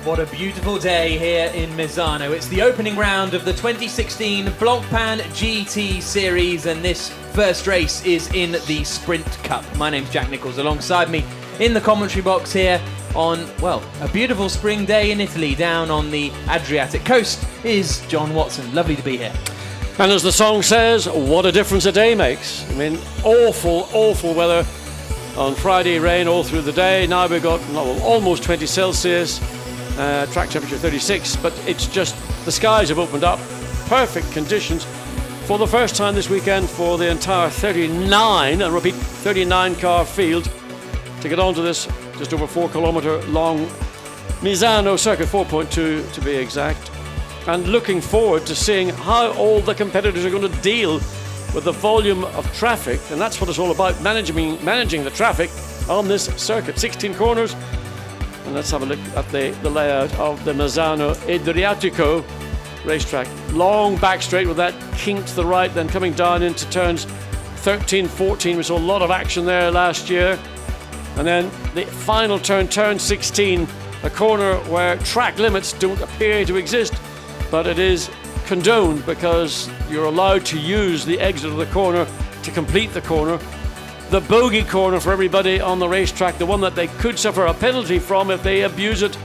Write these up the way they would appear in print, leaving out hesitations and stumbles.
What a beautiful day here in Misano. It's the opening round of the 2016 Blancpain GT Series, and this first race is in the Sprint Cup. My name's Jack Nichols. Alongside me in the commentary box here on, well, a beautiful spring day in Italy down on the Adriatic coast is John Watson. Lovely to be here. And as the song says, what a difference a day makes. I mean, awful, awful weather on Friday, rain all through the day. Now we've got almost 20 Celsius. Track temperature 36, but it's just the skies have opened up. Perfect conditions for the first time this weekend for the entire 39, and repeat, 39 car field to get onto this just over 4 kilometre long Misano circuit, 4.2 to be exact. And looking forward to seeing how all the competitors are going to deal with the volume of traffic, and that's what it's all about, managing the traffic on this circuit. 16 corners. And let's have a look at the layout of the Misano Adriatico racetrack. Long back straight with that kink to the right, then coming down into turns 13, 14. We saw a lot of action there last year. And then the final turn, turn 16, a corner where track limits don't appear to exist, but it is condoned because you're allowed to use the exit of the corner to complete the corner. The bogey corner for everybody on the racetrack, the one that they could suffer a penalty from if they abuse it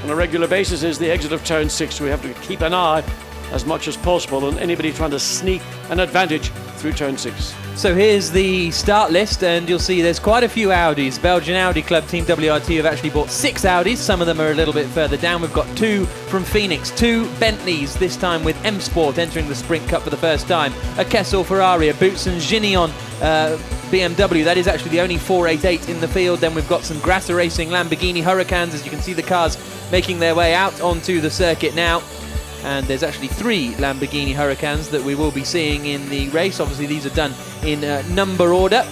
on a regular basis, is the exit of turn 6. We have to keep an eye as much as possible on anybody trying to sneak an advantage through turn 6. So here's the start list, and you'll see there's quite a few Audis. Belgian Audi Club Team WRT have actually bought 6 Audis. Some of them are a little bit further down. We've got 2 from Phoenix, 2 Bentleys, this time with M Sport entering the Sprint Cup for the first time. A Kessel Ferrari, a Boots and Gignon BMW. That is actually the only 488 in the field. Then we've got some Grassa Racing Lamborghini Huracans. As you can see, the cars making their way out onto the circuit now. And there's actually 3 Lamborghini Huracans that we will be seeing in the race. Obviously, these are done in number order.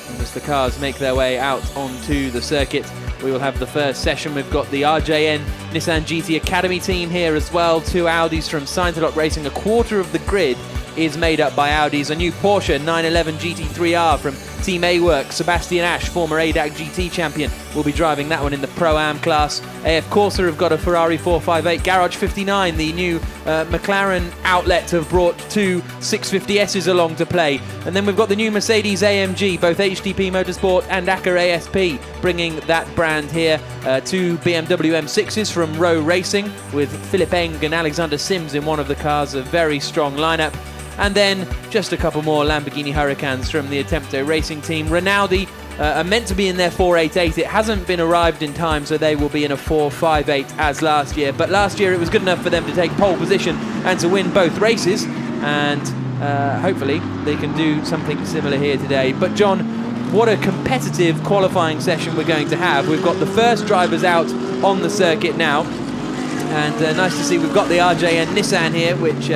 And as the cars make their way out onto the circuit, we will have the first session. We've got the RJN Nissan GT Academy team here as well. 2 Audis from Scientolock Racing. A quarter of the grid is made up by Audis. A new Porsche 911 GT3R from Team A-Work. Sebastian Ash, former ADAC GT champion, will be driving that one in the Pro-Am class. AF Corsa have got a Ferrari 458. Garage 59, the new McLaren outlet, have brought 2 650Ss along to play. And then we've got the new Mercedes AMG, both HTP Motorsport and ACA ASP, bringing that brand here. 2 BMW M6s from Rowe Racing, with Philip Eng and Alexander Sims in one of the cars. A very strong lineup. And then just a couple more Lamborghini Huracans from the Attempto Racing team. Rinaldi are meant to be in their 488. It hasn't been arrived in time, so they will be in a 458 as last year. But last year it was good enough for them to take pole position and to win both races. And hopefully they can do something similar here today. But John, what a competitive qualifying session we're going to have. We've got the first drivers out on the circuit now. And nice to see we've got the RJN Nissan here, which...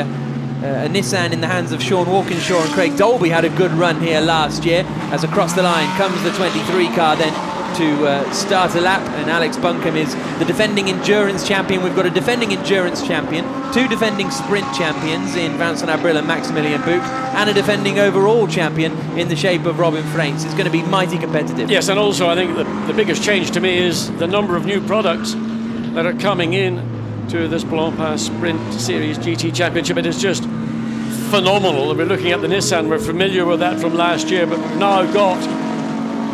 a Nissan in the hands of Sean Walkinshaw and Craig Dolby had a good run here last year. As across the line comes the 23 car then to start a lap, and Alex Buncombe is the defending endurance champion. We've got a defending endurance champion, 2 defending sprint champions in Vincent Abril and Maximilian Buch, and a defending overall champion in the shape of Robin Fraintz. It's going to be mighty competitive. Yes, and also I think the biggest change to me is the number of new products that are coming in to this Blancpain Sprint Series GT Championship. It is just phenomenal. We're looking at the Nissan, we're familiar with that from last year, but we've now got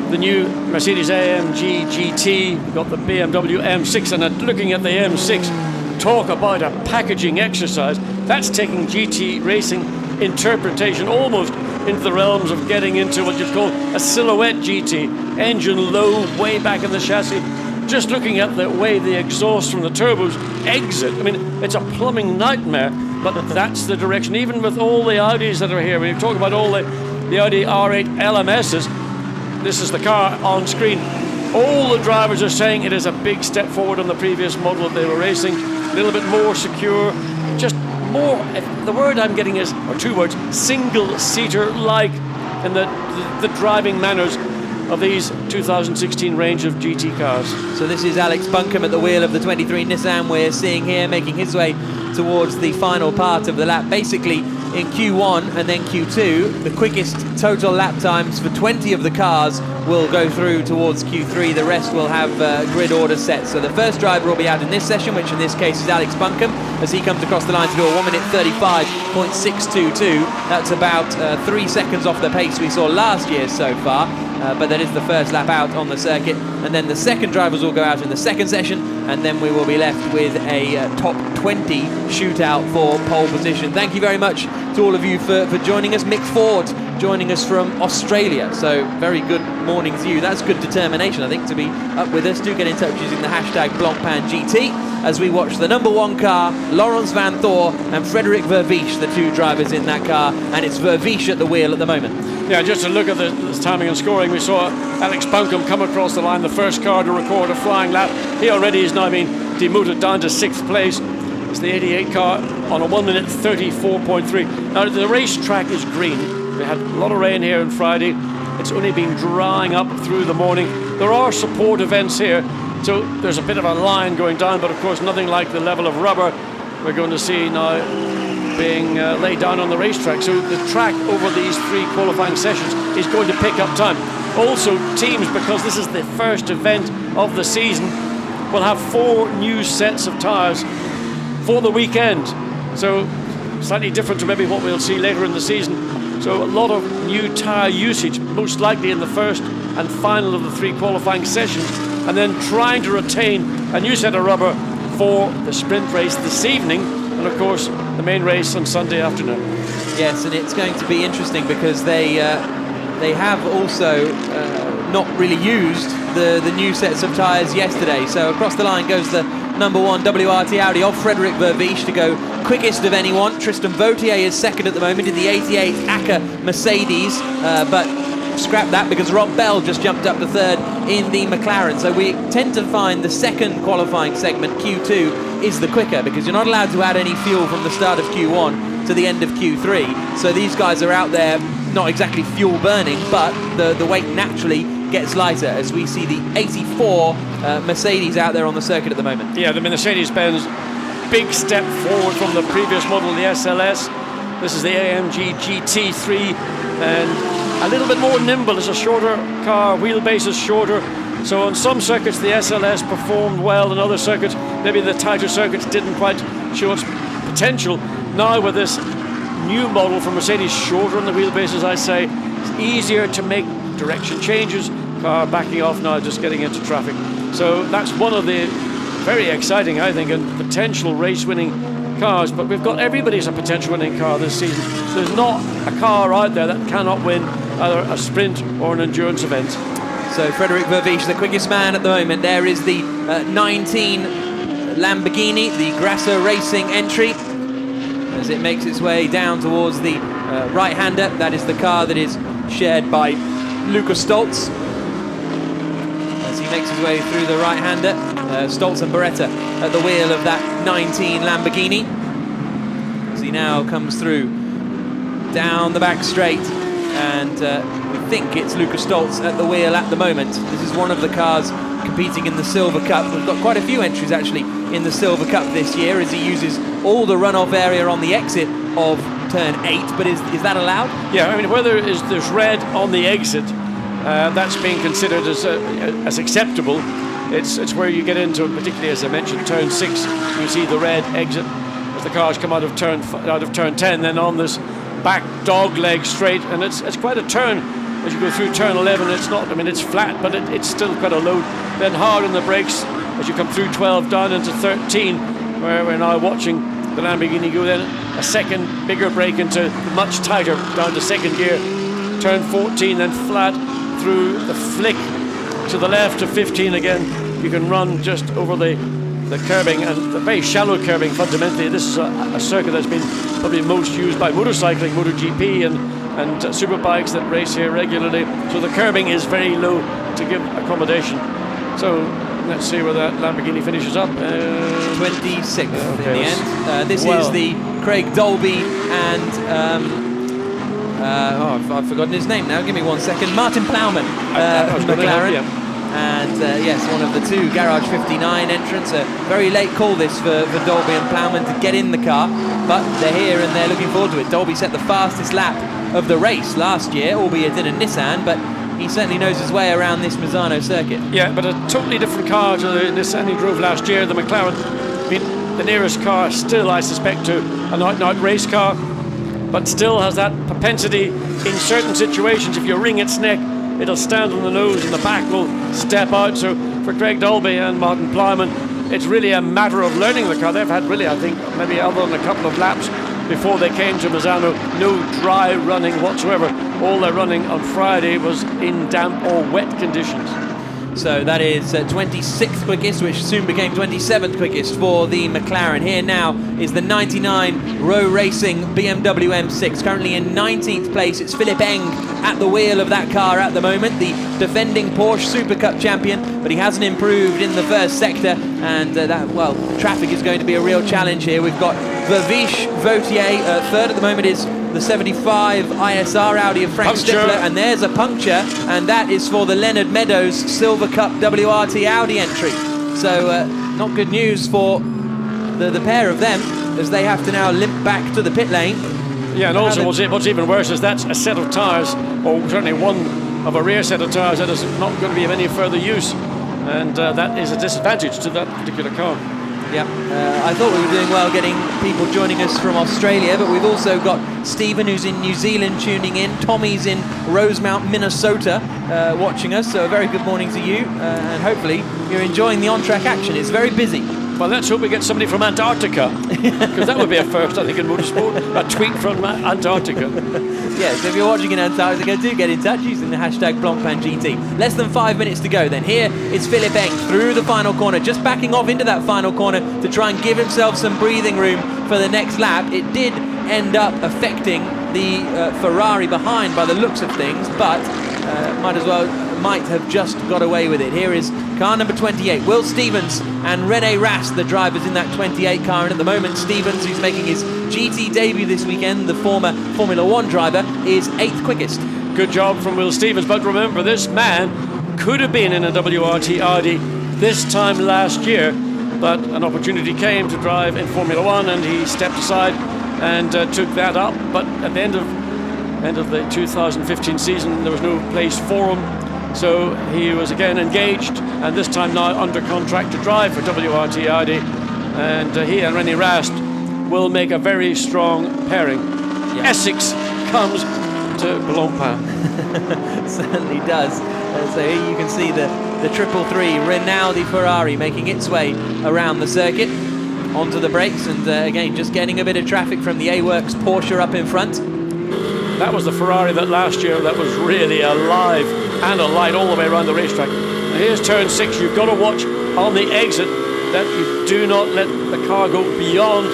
the new Mercedes AMG GT, we've got the BMW M6, and looking at the M6, talk about a packaging exercise. That's taking GT racing interpretation almost into the realms of getting into what you'd call a silhouette GT. Engine low, way back in the chassis. Just looking at the way the exhaust from the turbos exit, I mean, it's a plumbing nightmare, but that's the direction. Even with all the Audis that are here, we talk about all the Audi R8 LMSs, this is the car on screen. All the drivers are saying it is a big step forward on the previous model that they were racing, a little bit more secure, just more, the word I'm getting is, or 2 words, single-seater-like in the driving manners of these 2016 range of GT cars. So this is Alex Buncombe at the wheel of the 23 Nissan we're seeing here, making his way towards the final part of the lap. Basically, in Q1 and then Q2. The quickest total lap times for 20 of the cars will go through towards Q3. The rest will have grid order set. So the first driver will be out in this session, which in this case is Alex Buncombe, as he comes across the line to do a 1:35.622. That's about 3 seconds off the pace we saw last year so far. But that is the first lap out on the circuit, and then the second drivers will go out in the second session, and then we will be left with a top 20 shootout for pole position. Thank you very much to all of you for joining us. Mick Ford joining us from Australia, so very good morning to you. That's good determination, I think, to be up with us. Do get in touch using the hashtag Blancpain GT as we watch the number 1 car, Laurens van Thor and Frederik Vervisch, the 2 drivers in that car, and it's Vervisch at the wheel at the moment. Yeah, just to look at the timing and scoring, we saw Alex Buncombe come across the line, the first car to record a flying lap. He already is now being demoted down to 6th place. It's the 88 car on a 1:34.3. Now, the racetrack is green. We had a lot of rain here on Friday. It's only been drying up through the morning. There are support events here, so there's a bit of a line going down, but of course nothing like the level of rubber we're going to see now being laid down on the racetrack. So the track over these 3 qualifying sessions is going to pick up time. Also, teams, because this is the first event of the season, will have 4 new sets of tyres for the weekend. So slightly different to maybe what we'll see later in the season. So a lot of new tyre usage, most likely in the first and final of the 3 qualifying sessions, and then trying to retain a new set of rubber for the sprint race this evening, and of course the main race on Sunday afternoon. Yes, and it's going to be interesting because they have also not really used the new sets of tyres yesterday. So across the line goes the number 1 WRT Audi of Frederik Vervisch to go quickest of anyone. Tristan Vautier is second at the moment in the 88 ACA Mercedes, but scrap that because Rob Bell just jumped up to 3rd in the McLaren. So we tend to find the second qualifying segment, Q2, is the quicker because you're not allowed to add any fuel from the start of Q1 to the end of Q3. So these guys are out there not exactly fuel burning, but the weight naturally gets lighter as we see the 84 Mercedes out there on the circuit at the moment. Yeah, the Mercedes-Benz, big step forward from the previous model, the SLS. This is the AMG GT3, and a little bit more nimble. It's a shorter car, wheelbase is shorter. So on some circuits the SLS performed well, in other circuits maybe the tighter circuits didn't quite show its potential. Now with this new model from Mercedes, shorter on the wheelbase, as I say, it's easier to make direction changes. Car backing off now, just getting into traffic. So that's one of the very exciting, I think, and potential race-winning cars. But we've got everybody's a potential winning car this season. There's not a car out there that cannot win either a sprint or an endurance event. So Frederik Vervisch, the quickest man at the moment. There is the 19 Lamborghini, the Grasser Racing entry, as it makes its way down towards the right-hander. That is the car that is shared by Lukas Stoltz. As he makes his way through the right-hander, Stoltz and Beretta at the wheel of that 19 Lamborghini. As he now comes through down the back straight, and we think it's Lukas Stoltz at the wheel at the moment. This is one of the cars competing in the Silver Cup. We've got quite a few entries actually in the Silver Cup this year, as he uses all the runoff area on the exit of turn 8, but is that allowed? Yeah, I mean, whether there's red on the exit, that's being considered as acceptable. It's where you get into, particularly as I mentioned, turn 6, you see the red exit as the cars come out of turn 10, then on this back dog leg straight, and it's quite a turn as you go through turn 11. It's not, I mean, it's flat, but it's still quite a load. Then hard on the brakes as you come through 12 down into 13, where we're now watching the Lamborghini go. Then a second bigger brake into much tighter down to second gear, turn 14, then flat through the flick to the left of 15 again. You can run just over the curbing, and the very shallow curbing. Fundamentally, this is a circuit that's been probably most used by motorcycling, MotoGP and superbikes that race here regularly. So the curbing is very low to give accommodation. So let's see where that Lamborghini finishes up. 26th in the end. This is the Craig Dolby and I've forgotten his name now. Give me 1 second. Martin Plowman, McLaren. And yes, one of the two Garage 59 entrants. A very late call this for Dolby and Plowman to get in the car, but they're here and they're looking forward to it. Dolby set the fastest lap of the race last year, albeit in a Nissan, but he certainly knows his way around this Misano circuit. Yeah, but a totally different car to the Nissan he drove last year. The McLaren, I mean, the nearest car still, I suspect, to an out-and-out race car, but still has that propensity in certain situations. If you wring its neck, it'll stand on the nose and the back will step out. So for Greg Dolby and Martin Plowman, it's really a matter of learning the car. They've had really, I think, maybe other than a couple of laps before they came to Misano, no dry running whatsoever. All their running on Friday was in damp or wet conditions. So that is 26th quickest, which soon became 27th quickest for the McLaren. Here now is the 99 Row Racing BMW M6, currently in 19th place. It's Philipp Eng at the wheel of that car at the moment, the defending Porsche Super Cup champion, but he hasn't improved in the first sector, and traffic is going to be a real challenge here. We've got Vervish Vautier, third at the moment is the 75 ISR Audi of Frank Stickler, and there's a puncture, and that is for the Leonard Meadows Silver Cup WRT Audi entry. So not good news for the pair of them, as they have to now limp back to the pit lane. Yeah, and also what's even worse is that's a set of tyres, or certainly one of a rear set of tyres that is not going to be of any further use, and that is a disadvantage to that particular car. Yeah, I thought we were doing well getting people joining us from Australia, but we've also got Stephen, who's in New Zealand, tuning in. Tommy's in Rosemount, Minnesota, watching us. So a very good morning to you, and hopefully you're enjoying the on-track action. It's very busy. Well, let's hope we get somebody from Antarctica, because that would be a first, I think, in motorsport. A tweet from Antarctica. Yes, so if you're watching in Antarctica, do get in touch using the hashtag Blancpain GT. Less than 5 minutes to go then. Here is Philipp Eng through the final corner, just backing off into that final corner to try and give himself some breathing room for the next lap. It did end up affecting the Ferrari behind by the looks of things, but might have just got away with it. Here is car number 28, Will Stevens and Rene Rast, the drivers in that 28 car, and at the moment Stevens, who's making his GT debut this weekend, the former Formula 1 driver, is 8th quickest. Good job from Will Stevens, but remember, this man could have been in a WRT Audi this time last year, but an opportunity came to drive in Formula 1 and he stepped aside and took that up, but at the end of the 2015 season there was no place for him. So he was again engaged, and this time now under contract to drive for WRT Audi, and he and Rene Rast will make a very strong pairing. Yeah. Essex comes to Blancpain. Certainly does. So here you can see the 333 Rinaldi Ferrari making its way around the circuit onto the brakes, and again just getting a bit of traffic from the A-Works Porsche up in front. That was the Ferrari that last year that was really alive and a light all the way around the racetrack. Now here's turn 6. You've got to watch on the exit that you do not let the car go beyond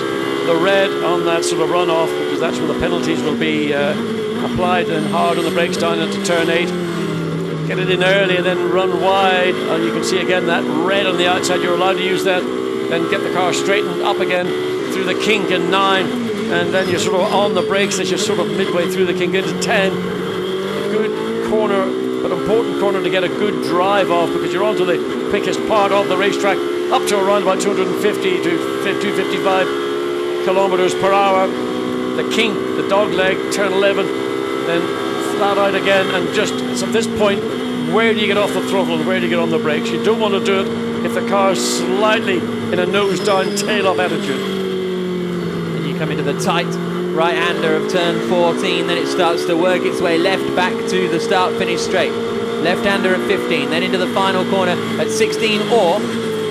the red on that sort of runoff, because that's where the penalties will be applied, and hard on the brakes down into turn 8. Get it in early and then run wide, and you can see again that red on the outside. You're allowed to use that, then get the car straightened up again through the kink in 9, and then you're sort of on the brakes as you're sort of midway through the kink into 10. A good corner, but important corner to get a good drive off, because you're onto the quickest part of the racetrack, up to around about 250 to 255 kilometers per hour. The kink, the dog leg, turn 11, then flat out again, and just at this point, where do you get off the throttle and where do you get on the brakes? You don't want to do it if the car's slightly in a nose down, tail up attitude. And you come into the tight right-hander of turn 14, then it starts to work its way left back to the start-finish straight. Left-hander at 15, then into the final corner at 16, or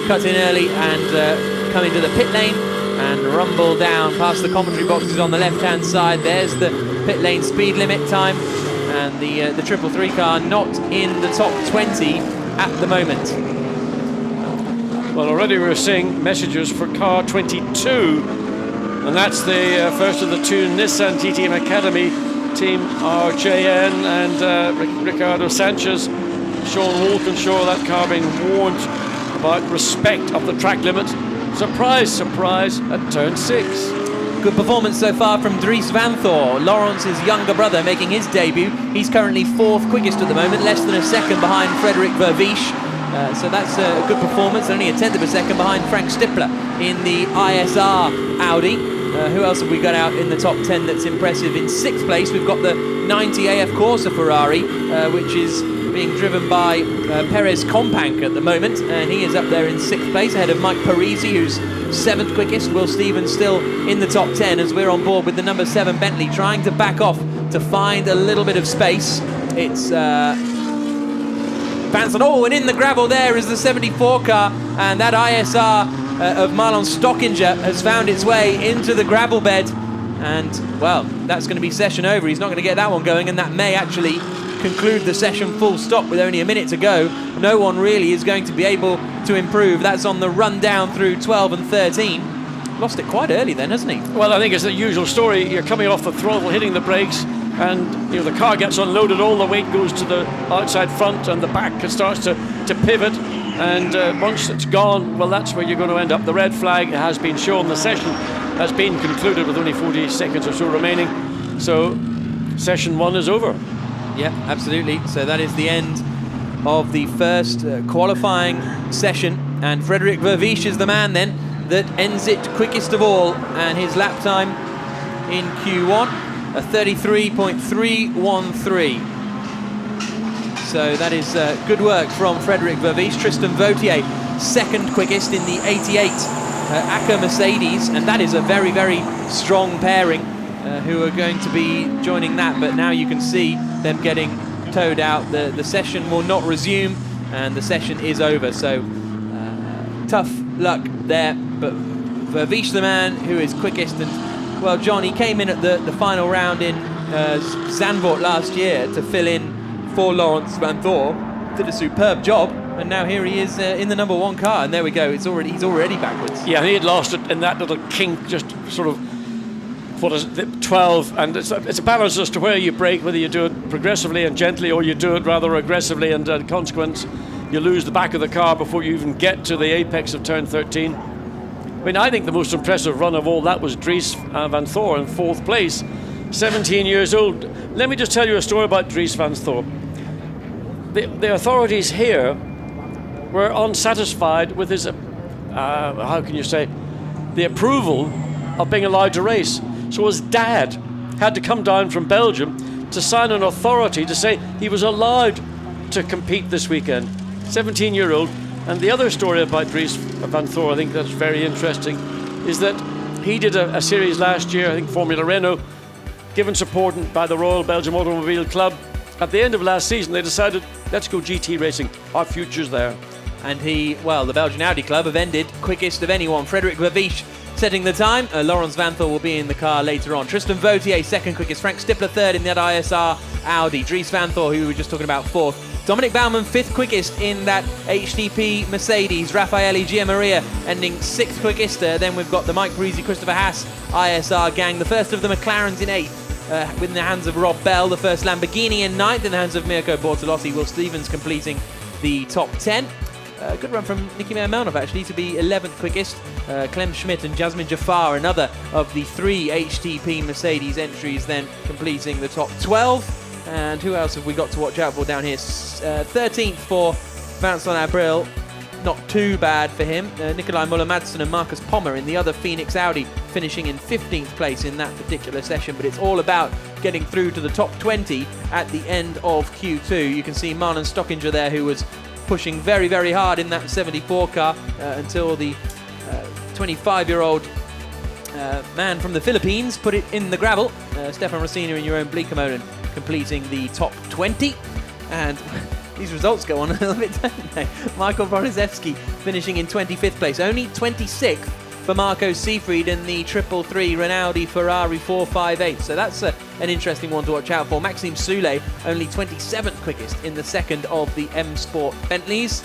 cut in early and come into the pit lane and rumble down past the commentary boxes on the left-hand side. There's the pit lane speed limit time, and the 333 car not in the top 20 at the moment. Well, already we're seeing messages for car 22, and that's the first of the two Nissan GTM Academy team RJN and Ricardo Sanchez. Sean Walkinshaw, that car being warned about respect of the track limit. Surprise, surprise, at turn 6. Good performance so far from Dries Van Thor, Lawrence's younger brother, making his debut. He's currently 4th quickest at the moment, less than a second behind Frederik Vervish. So that's a good performance, only a tenth of a second behind Frank Stippler in the ISR Audi. Who else have we got out in the top 10 that's impressive? In 6th place, we've got the 90 AF Corsa Ferrari, which is being driven by Perez Companc at the moment, and he is up there in 6th place ahead of Mike Parisi, who's 7th quickest. Will Stevens still in the top 10 as we're on board with the number 7 Bentley, trying to back off to find a little bit of space. It's Vanson. Oh, and in the gravel there is the 74 car, and that ISR of Marlon Stockinger has found its way into the gravel bed, and well, that's going to be session over. He's not going to get that one going, and that may actually conclude the session full stop with only a minute to go. No one really is going to be able to improve. That's on the run down through 12 and 13. Lost it quite early then, hasn't he? Well, I think it's the usual story. You're coming off the throttle, hitting the brakes, and the car gets unloaded, all the weight goes to the outside front, and the back starts to pivot, and once it's gone, well, that's where you're going to end up. The red flag has been shown. The session has been concluded with only 40 seconds or so remaining, so session 1 is over. Yeah, absolutely. So that is the end of the first qualifying session, and Frederick Vervisch is the man then that ends it quickest of all, and his lap time in Q1, a 33.313. So that is good work from Frederick Vervisch. Tristan Vautier, 2nd quickest in the 88 ACA Mercedes, and that is a very, very strong pairing who are going to be joining that, but now you can see them getting towed out. The session will not resume, and the session is over, so tough luck there, but Vervisch the man who is quickest. And well, John, he came in at the final round in Zandvoort last year to fill in for Laurens Vanthoor, did a superb job, and now here he is in the number 1 car, and there we go, he's already backwards. Yeah, he had lost it in that little kink, just sort of, what is it, 12, and it's a balance as to where you brake, whether you do it progressively and gently, or you do it rather aggressively, and in consequence you lose the back of the car before you even get to the apex of turn 13. I mean, I think the most impressive run of all that was Dries Vanthoor in 4th place, 17 years old. Let me just tell you a story about Dries Vanthoor. The authorities here were unsatisfied with his, how can you say, the approval of being allowed to race. So his dad had to come down from Belgium to sign an authority to say he was allowed to compete this weekend. 17-year-old. And the other story about Dries Vanthoor, I think that's very interesting, is that he did a series last year, I think Formula Renault, given support by the Royal Belgium Automobile Club. At the end of last season, they decided, let's go GT racing. Our future's there. And the Belgian Audi Club have ended quickest of anyone. Frederick Vervisch setting the time. Laurens Vanthoor will be in the car later on. Tristan Vautier, 2nd quickest. Frank Stippler, 3rd in that ISR Audi. Dries Vanthoor, who we were just talking about, 4th. Dominic Baumann, 5th quickest in that HTP Mercedes. Raffaele Giammaria ending 6th quickest. Then we've got the Mike Parisi, Christopher Haas ISR gang. The first of the McLarens in 8th. Within the hands of Rob Bell. The first Lamborghini in 9th in the hands of Mirko Bortolotti. Will Stevens completing the top 10. Good run from Niki Melnov actually to be 11th quickest. Clem Schmidt and Jasmine Jafar, another of the 3 HTP Mercedes entries, then completing the top 12. And who else have we got to watch out for down here? 13th for Vincent Abril. Not too bad for him. Nikolai Muller-Madsen and Marcus Pommer in the other Phoenix Audi, finishing in 15th place in that particular session. But it's all about getting through to the top 20 at the end of Q2. You can see Marlon Stockinger there, who was pushing very, very hard in that 74 car until the 25-year-old man from the Philippines put it in the gravel. Stefan Rossina and Jeroen Bleekemolen completing the top 20. And these results go on a little bit, don't they? Michael Borisevsky finishing in 25th place. Only 26th for Marco Seefried in the 333 Rinaldi Ferrari 458. So that's an interesting one to watch out for. Maxime Soule, only 27th quickest in the 2nd of the M Sport Bentleys.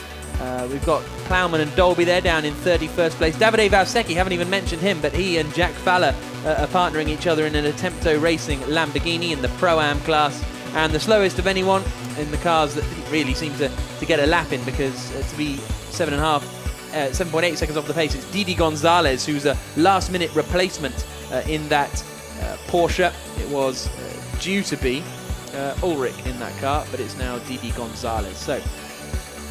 We've got Plowman and Dolby there down in 31st place. Davide Valsecchi, haven't even mentioned him, but he and Jack Faller are partnering each other in an Attempto Racing Lamborghini in the Pro-Am class. And the slowest of anyone in the cars that didn't really seem to get a lap in, because to be 7.8 seconds off the pace, it's Didi Gonzalez, who's a last-minute replacement in that Porsche. It was due to be Ulrich in that car, but it's now Didi Gonzalez. So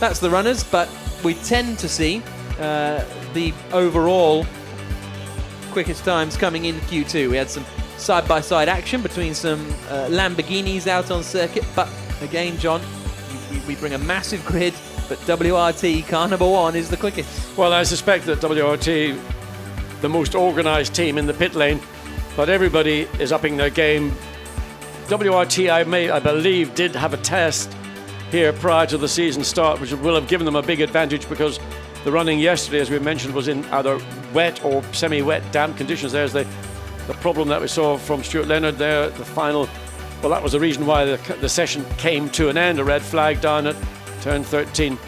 that's the runners, but we tend to see the overall quickest times coming in Q2. We had some side-by-side action between some Lamborghinis out on circuit, but again, John, we bring a massive grid, but WRT, car number 1, is the quickest. Well, I suspect that WRT, the most organised team in the pit lane, but everybody is upping their game. WRT, I believe, did have a test here prior to the season start, which will have given them a big advantage because the running yesterday, as we mentioned, was in either wet or semi-wet, damp conditions. There's the problem that we saw from Stuart Leonard there, the final. Well, that was the reason why the session came to an end, a red flag down at turn 13.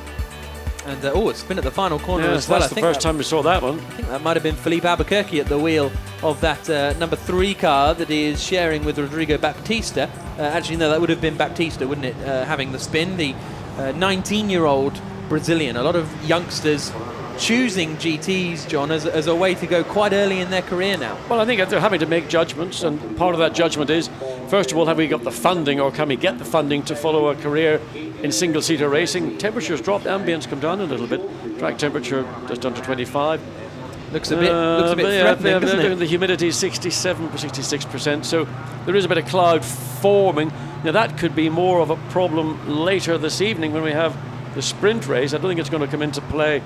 And it's spin at the final corner as well. That's the first time we saw that one. I think that might have been Philippe Albuquerque at the wheel of that number 3 car that he is sharing with Rodrigo Baptista. Actually, no, that would have been Baptista, wouldn't it, having the spin. The 19-year-old Brazilian. A lot of youngsters choosing GTs, John, as a way to go quite early in their career now. Well, I think they're having to make judgments, and part of that judgment is, first of all, have we got the funding, or can we get the funding to follow a career in single-seater racing? Temperatures dropped, ambience come down a little bit. Track temperature just under 25. Looks a bit threatening, doesn't it? The humidity is 67, 66%, so there is a bit of cloud forming. Now that could be more of a problem later this evening when we have the sprint race. I don't think it's going to come into play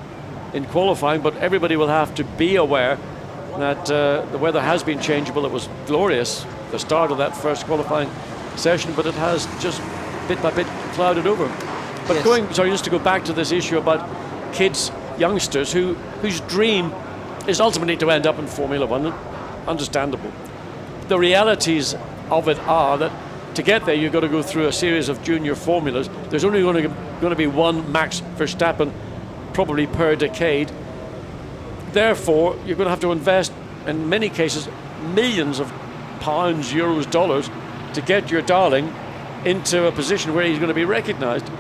in qualifying, but everybody will have to be aware that the weather has been changeable. It was glorious the start of that first qualifying session, but it has just bit by bit clouded over. But yes. Just to go back to this issue about kids, youngsters whose dream is ultimately to end up in Formula One, understandable. The realities of it are that to get there, you've got to go through a series of junior formulas. There's only going to be one Max Verstappen probably per decade. Therefore, you're going to have to invest, in many cases, millions of pounds, euros, dollars to get your darling into a position where he's going to be recognised.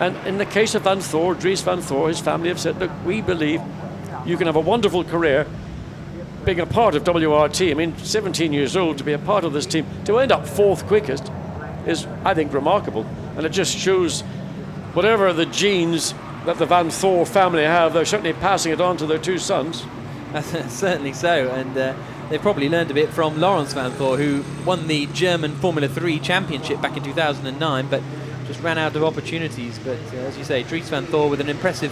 And in the case of Van Thor, Dries Van Thor, his family have said, look, we believe you can have a wonderful career being a part of WRT. I mean, 17 years old, to be a part of this team, to end up 4th quickest is, I think, remarkable. And it just shows whatever the genes that the Van Thor family have, they're certainly passing it on to their 2 sons. Certainly so, and they've probably learned a bit from Lawrence Van Thor, who won the German Formula 3 championship back in 2009, but just ran out of opportunities. But as you say, Dries Van Thor with an impressive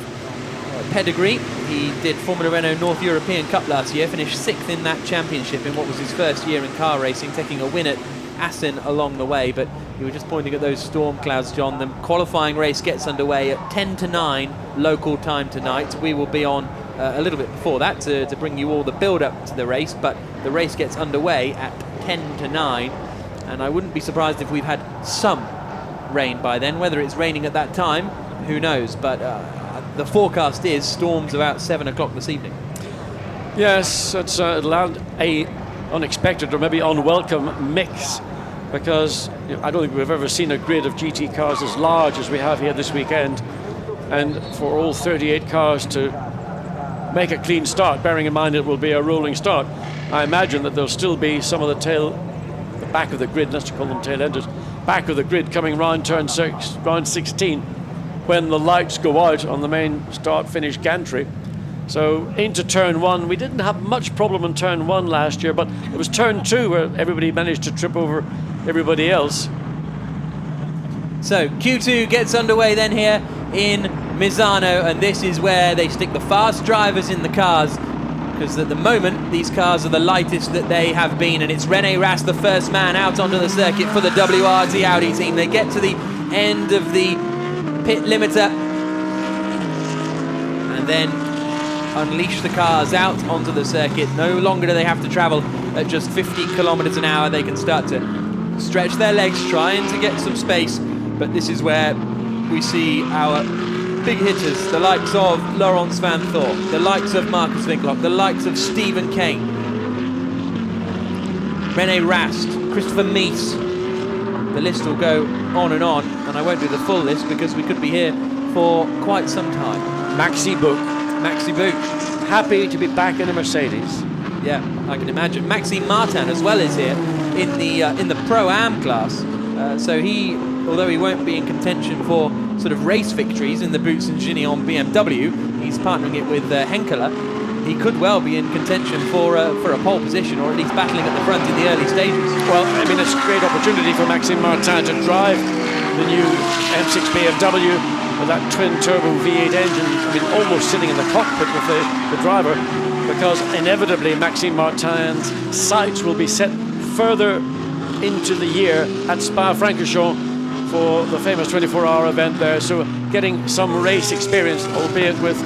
pedigree. He did Formula Renault North European Cup last year, finished 6th in that championship in what was his first year in car racing, taking a win at Assen along the way. But you were just pointing at those storm clouds, John. The qualifying race gets underway at 10 to 9 local time tonight. We will be on a little bit before that to bring you all the build-up to the race, but the race gets underway at 10 to 9, and I wouldn't be surprised if we've had some rain by then. Whether it's raining at that time, who knows, but the forecast is storms about 7 o'clock this evening. Yes, it's a unexpected or maybe unwelcome mix, because I don't think we've ever seen a grid of GT cars as large as we have here this weekend, and for all 38 cars to make a clean start, bearing in mind it will be a rolling start, I imagine that there'll still be some of the back of the grid, let's call them tail enders, back of the grid coming round turn 6, round 16, when the lights go out on the main start-finish gantry. So into turn 1, we didn't have much problem in turn 1 last year, but it was turn 2 where everybody managed to trip over everybody else. So Q2 gets underway then here in Misano, and this is where they stick the fast drivers in the cars, because at the moment these cars are the lightest that they have been, and it's René Rast, the first man out onto the circuit for the WRT Audi team. They get to the end of the pit limiter and then unleash the cars out onto the circuit. No longer do they have to travel at just 50 kilometers an hour. They can start to stretch their legs, trying to get some space, but this is where we see our big hitters, the likes of Laurence Van Thor, the likes of Marcus Winkelhock, the likes of Stephen Kane, René Rast, Christopher Mies. The list will go on, and I won't do the full list because we could be here for quite some time. Maxi Book. Happy to be back in a Mercedes. Yeah, I can imagine. Maxime Martin as well is here in the Pro-Am class. So he, although he won't be in contention for sort of race victories in the Boots and Gignon BMW. He's partnering it with Henkeler. He could well be in contention for a pole position, or at least battling at the front in the early stages. Well, I mean, it's a great opportunity for Maxime Martin to drive the new M6 BMW with that twin-turbo V8 engine. I mean, almost sitting in the cockpit with the driver, because inevitably Maxime Martin's sights will be set further into the year at Spa-Francorchamps for the famous 24-hour event there. So getting some race experience, albeit with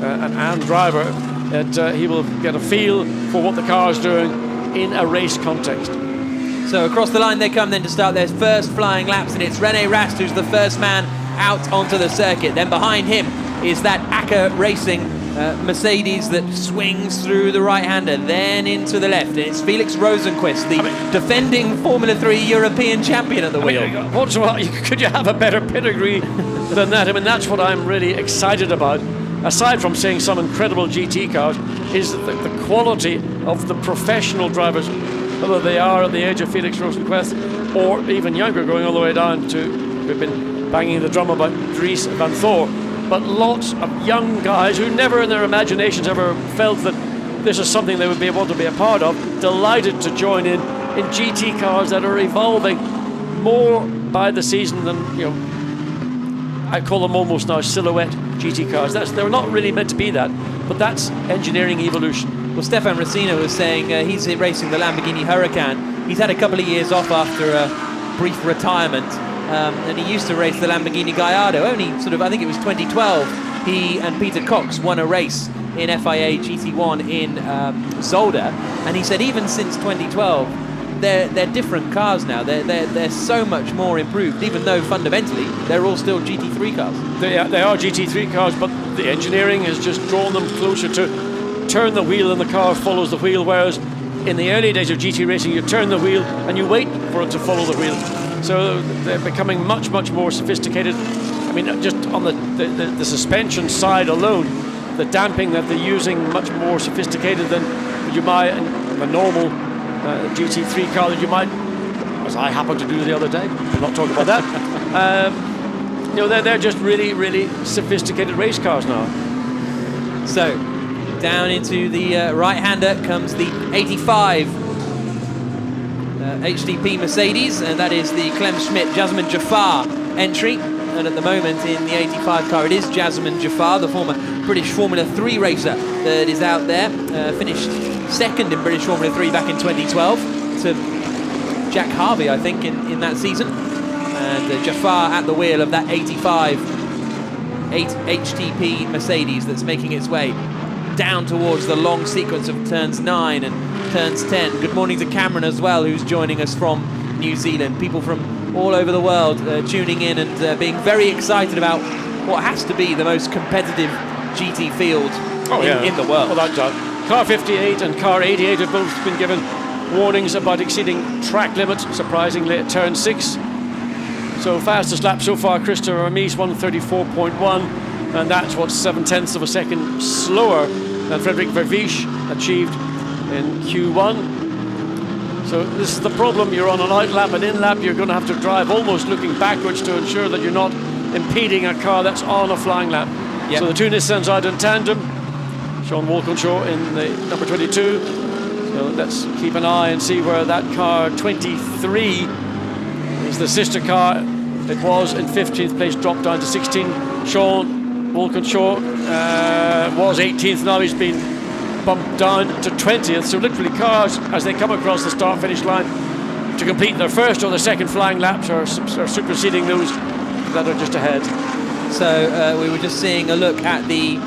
an driver, that he will get a feel for what the car is doing in a race context. So across the line they come then to start their first flying laps, and it's René Rast who's the first man out onto the circuit. Then behind him is that Acker Racing Mercedes that swings through the right-hander, then into the left. And it's Felix Rosenqvist, the defending Formula 3 European champion at the wheel. Could you have a better pedigree than that? I mean, that's what I'm really excited about. Aside from seeing some incredible GT cars, is the quality of the professional drivers, whether they are at the age of Felix Rosenqvist or even younger, going all the way down to, we've been banging the drum about Dries Van Thor, but lots of young guys who never in their imaginations ever felt that this is something they would be able to be a part of, delighted to join in GT cars that are evolving more by the season than, you know, I call them almost now silhouette GT cars. They're not really meant to be that, but that's engineering evolution. Well, Stefan Racina was saying he's racing the Lamborghini Huracan. He's had a couple of years off after a brief retirement, and he used to race the Lamborghini Gallardo. Only sort of, I think it was 2012, he and Peter Cox won a race in FIA GT1 in Zolder, and he said even since 2012, they're different cars now. They're so much more improved, even though fundamentally they're all still GT3 cars. They are GT3 cars, but the engineering has just drawn them closer to turn the wheel and the car follows the wheel, whereas in the early days of GT racing you turn the wheel and you wait for it to follow the wheel. So they're becoming much more sophisticated. I mean, just on the suspension side alone, the damping that they're using, much more sophisticated than you might in the normal GT3 car that you might, as I happened to do the other day. We'll not talk about that. You know, they're just really sophisticated race cars now. So down into the right-hander comes the 85 HTP Mercedes, and that is the Clem Schmidt Jasmine Jafar entry. And at the moment in the 85 car, it is Jasmine Jafar, the former British Formula 3 racer, that is out there. Finished second in British Formula 3 back in 2012 to Jack Harvey, I think, in that season. And Jafar at the wheel of that 85 HTP Mercedes that's making its way down towards the long sequence of turns 9 and turns 10. Good morning to Cameron as well, who's joining us from New Zealand. People from all over the world tuning in and being very excited about what has to be the most competitive GT field in the world. Well, car 58 and car 88 have both been given warnings about exceeding track limits, surprisingly, at turn 6. So fastest lap so far, Christopher Ramis, 134.1, and that's what's 0.7 of a second slower than Frederic Verviche achieved in Q1. So this is the problem. You're on an out lap and in lap, you're going to have to drive almost looking backwards to ensure that you're not impeding a car that's on a flying lap. Yep. So the two Nissans out in tandem. Sean Walkinshaw in the number 22. So let's keep an eye and see where that car 23 is the sister car. It was in 15th place, dropped down to 16. Sean Walkinshaw was 18th. Now he's been bumped down to 20th. So literally cars, as they come across the start-finish line to complete their first or their second flying laps, are superseding those that are just ahead. So we were just seeing a look at the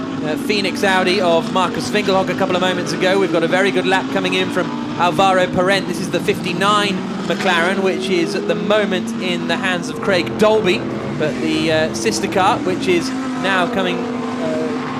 Phoenix Audi of Marcus Finkelhock a couple of moments ago. We've got a very good lap coming in from Alvaro Parent. This is the 59 McLaren, which is at the moment in the hands of Craig Dolby, but the sister car, which is now coming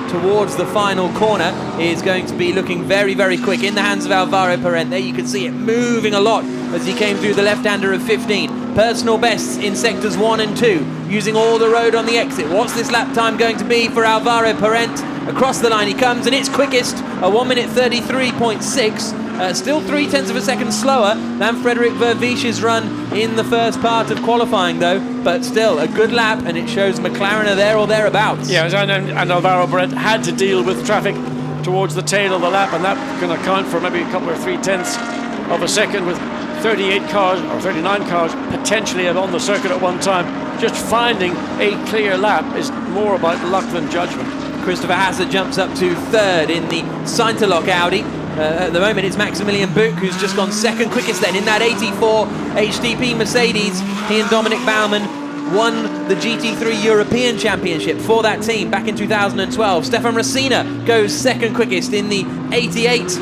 towards the final corner, is going to be looking very quick in the hands of Alvaro Parent. There you can see it moving a lot as he came through the left-hander of 15. Personal bests in sectors 1 and 2, using all the road on the exit. What's this lap time going to be for Alvaro Parent? Across the line he comes, and it's quickest, a 1 minute 33.6. Still 0.3 of a second slower than Frederik Vervies's run in the first part of qualifying, though. But still, a good lap, and it shows McLaren are there or thereabouts. Yeah, and Alvaro Barret had to deal with traffic towards the tail of the lap, and that can account for maybe a couple or 0.3 of a second, with 38 cars or 39 cars potentially on the circuit at one time. Just finding a clear lap is more about luck than judgment. Christopher Hazard jumps up to third in the Sinterlock Audi. At the moment it's Maximilian Buch who's just gone second quickest then in that 84 HDP Mercedes. He and Dominic Baumann won the GT3 European Championship for that team back in 2012. Stefan Racina goes second quickest in the 88.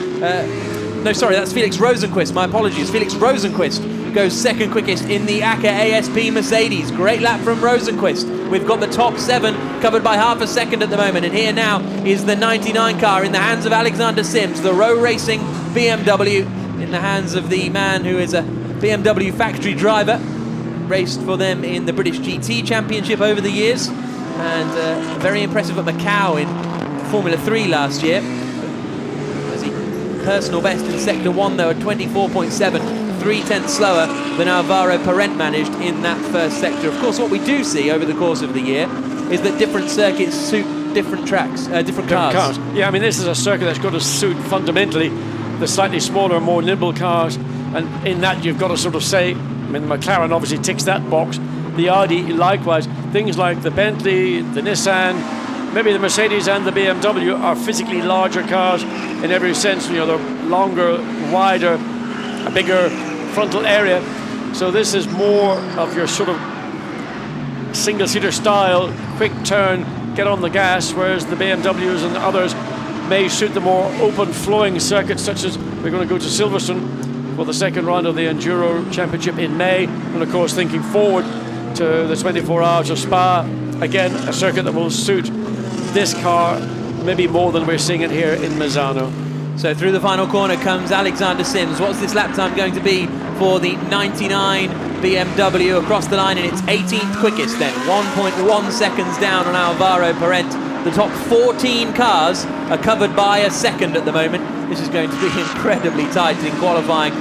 No, sorry, that's Felix Rosenquist. My apologies. Felix Rosenquist goes second quickest in the ACA ASP Mercedes. Great lap from Rosenquist. We've got the top 7 covered by half a second at the moment. And here now is the 99 car in the hands of Alexander Sims, the Rowe Racing BMW, in the hands of the man who is a BMW factory driver. Raced for them in the British GT Championship over the years. And very impressive at Macau in Formula 3 last year. Personal best in Sector 1 though at 24.7, 0.3 slower than Alvaro Parent managed in that first sector. Of course, what we do see over the course of the year is that different circuits suit different tracks, different cars. Yeah, I mean, this is a circuit that's got to suit fundamentally the slightly smaller, more nimble cars, and in that you've got to sort of say, I mean, McLaren obviously ticks that box, the Audi likewise, things like the Bentley, the Nissan, maybe the Mercedes and the BMW are physically larger cars in every sense. You know, they're longer, wider, a bigger frontal area. So this is more of your sort of single-seater style, quick turn, get on the gas, whereas the BMWs and others may suit the more open flowing circuits, such as we're going to go to Silverstone for the second round of the Enduro Championship in May. And of course, thinking forward to the 24 Hours of Spa, again, a circuit that will suit this car maybe more than we're seeing it here in Misano. So through the final corner comes Alexander Sims. What's this lap time going to be for the 99 BMW across the line? And it's 18th quickest then, 1.1 seconds down on Alvaro Parent. The top 14 cars are covered by a second at the moment. This is going to be incredibly tight in qualifying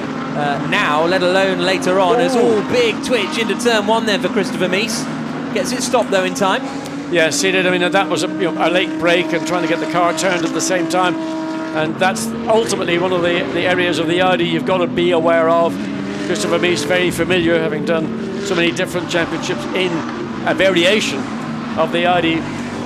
now, let alone later on. As all big twitch into turn 1 then for Christopher Mies. Gets it stopped though in time. Yes, he did. I mean, that was a late break and trying to get the car turned at the same time. And that's ultimately one of the areas of the Audi you've got to be aware of. Christopher Mies, very familiar, having done so many different championships in a variation of the Audi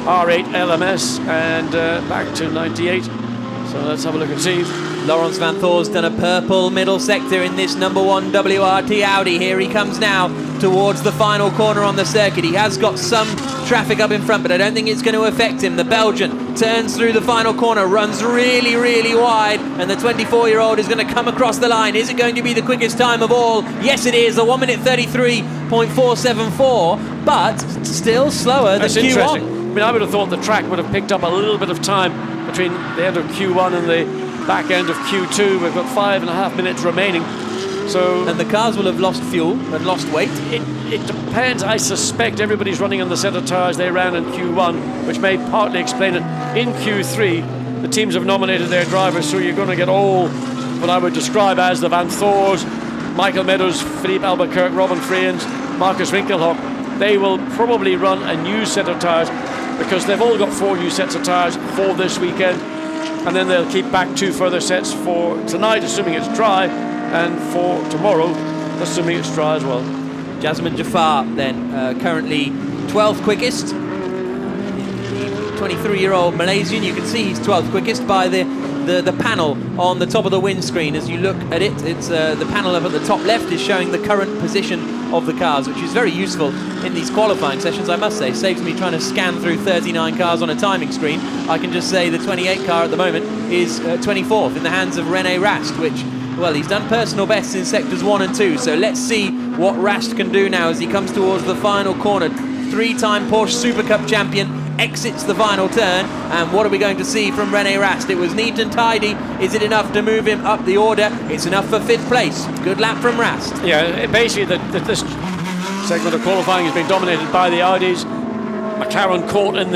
R8 LMS and back to 98. So let's have a look and see. Laurens van Thor's done a purple middle sector in this number 1 WRT Audi. Here he comes now towards the final corner on the circuit. He has got some traffic up in front, but I don't think it's going to affect him. The Belgian turns through the final corner, runs really, really wide, and the 24-year-old is going to come across the line. Is it going to be the quickest time of all? Yes, it is, a 1:33.474, but still slower than Q1. Interesting. I mean, I would have thought the track would have picked up a little bit of time between the end of Q1 and the back end of Q2. We've got 5.5 minutes remaining. So, and the cars will have lost fuel and lost weight. It depends. I suspect everybody's running on the set of tyres they ran in Q1, which may partly explain it. In Q3, the teams have nominated their drivers, so you're going to get all what I would describe as the Van Thors, Michael Meadows, Philippe Albuquerque, Robin Freins, Marcus Winkelhock. They will probably run a new set of tyres because they've all got 4 new sets of tyres for this weekend, and then they'll keep back 2 further sets for tonight, assuming it's dry, and for tomorrow, assuming it's dry as well. Jasmine Jafar then currently 12th quickest. The 23-year-old Malaysian, you can see he's 12th quickest by the panel on the top of the windscreen. As you look at it, it's the panel up at the top left is showing the current position of the cars, which is very useful in these qualifying sessions, I must say. Saves me trying to scan through 39 cars on a timing screen. I can just say the 28 car at the moment is 24th in the hands of René Rast, which, well, he's done personal bests in sectors 1 and 2, so let's see what Rast can do now as he comes towards the final corner. 3-time Porsche Super Cup champion exits the final turn, and what are we going to see from René Rast? It was neat and tidy. Is it enough to move him up the order? It's enough for 5th place. Good lap from Rast. Yeah, basically this segment of qualifying has been dominated by the Audis. McLaren caught in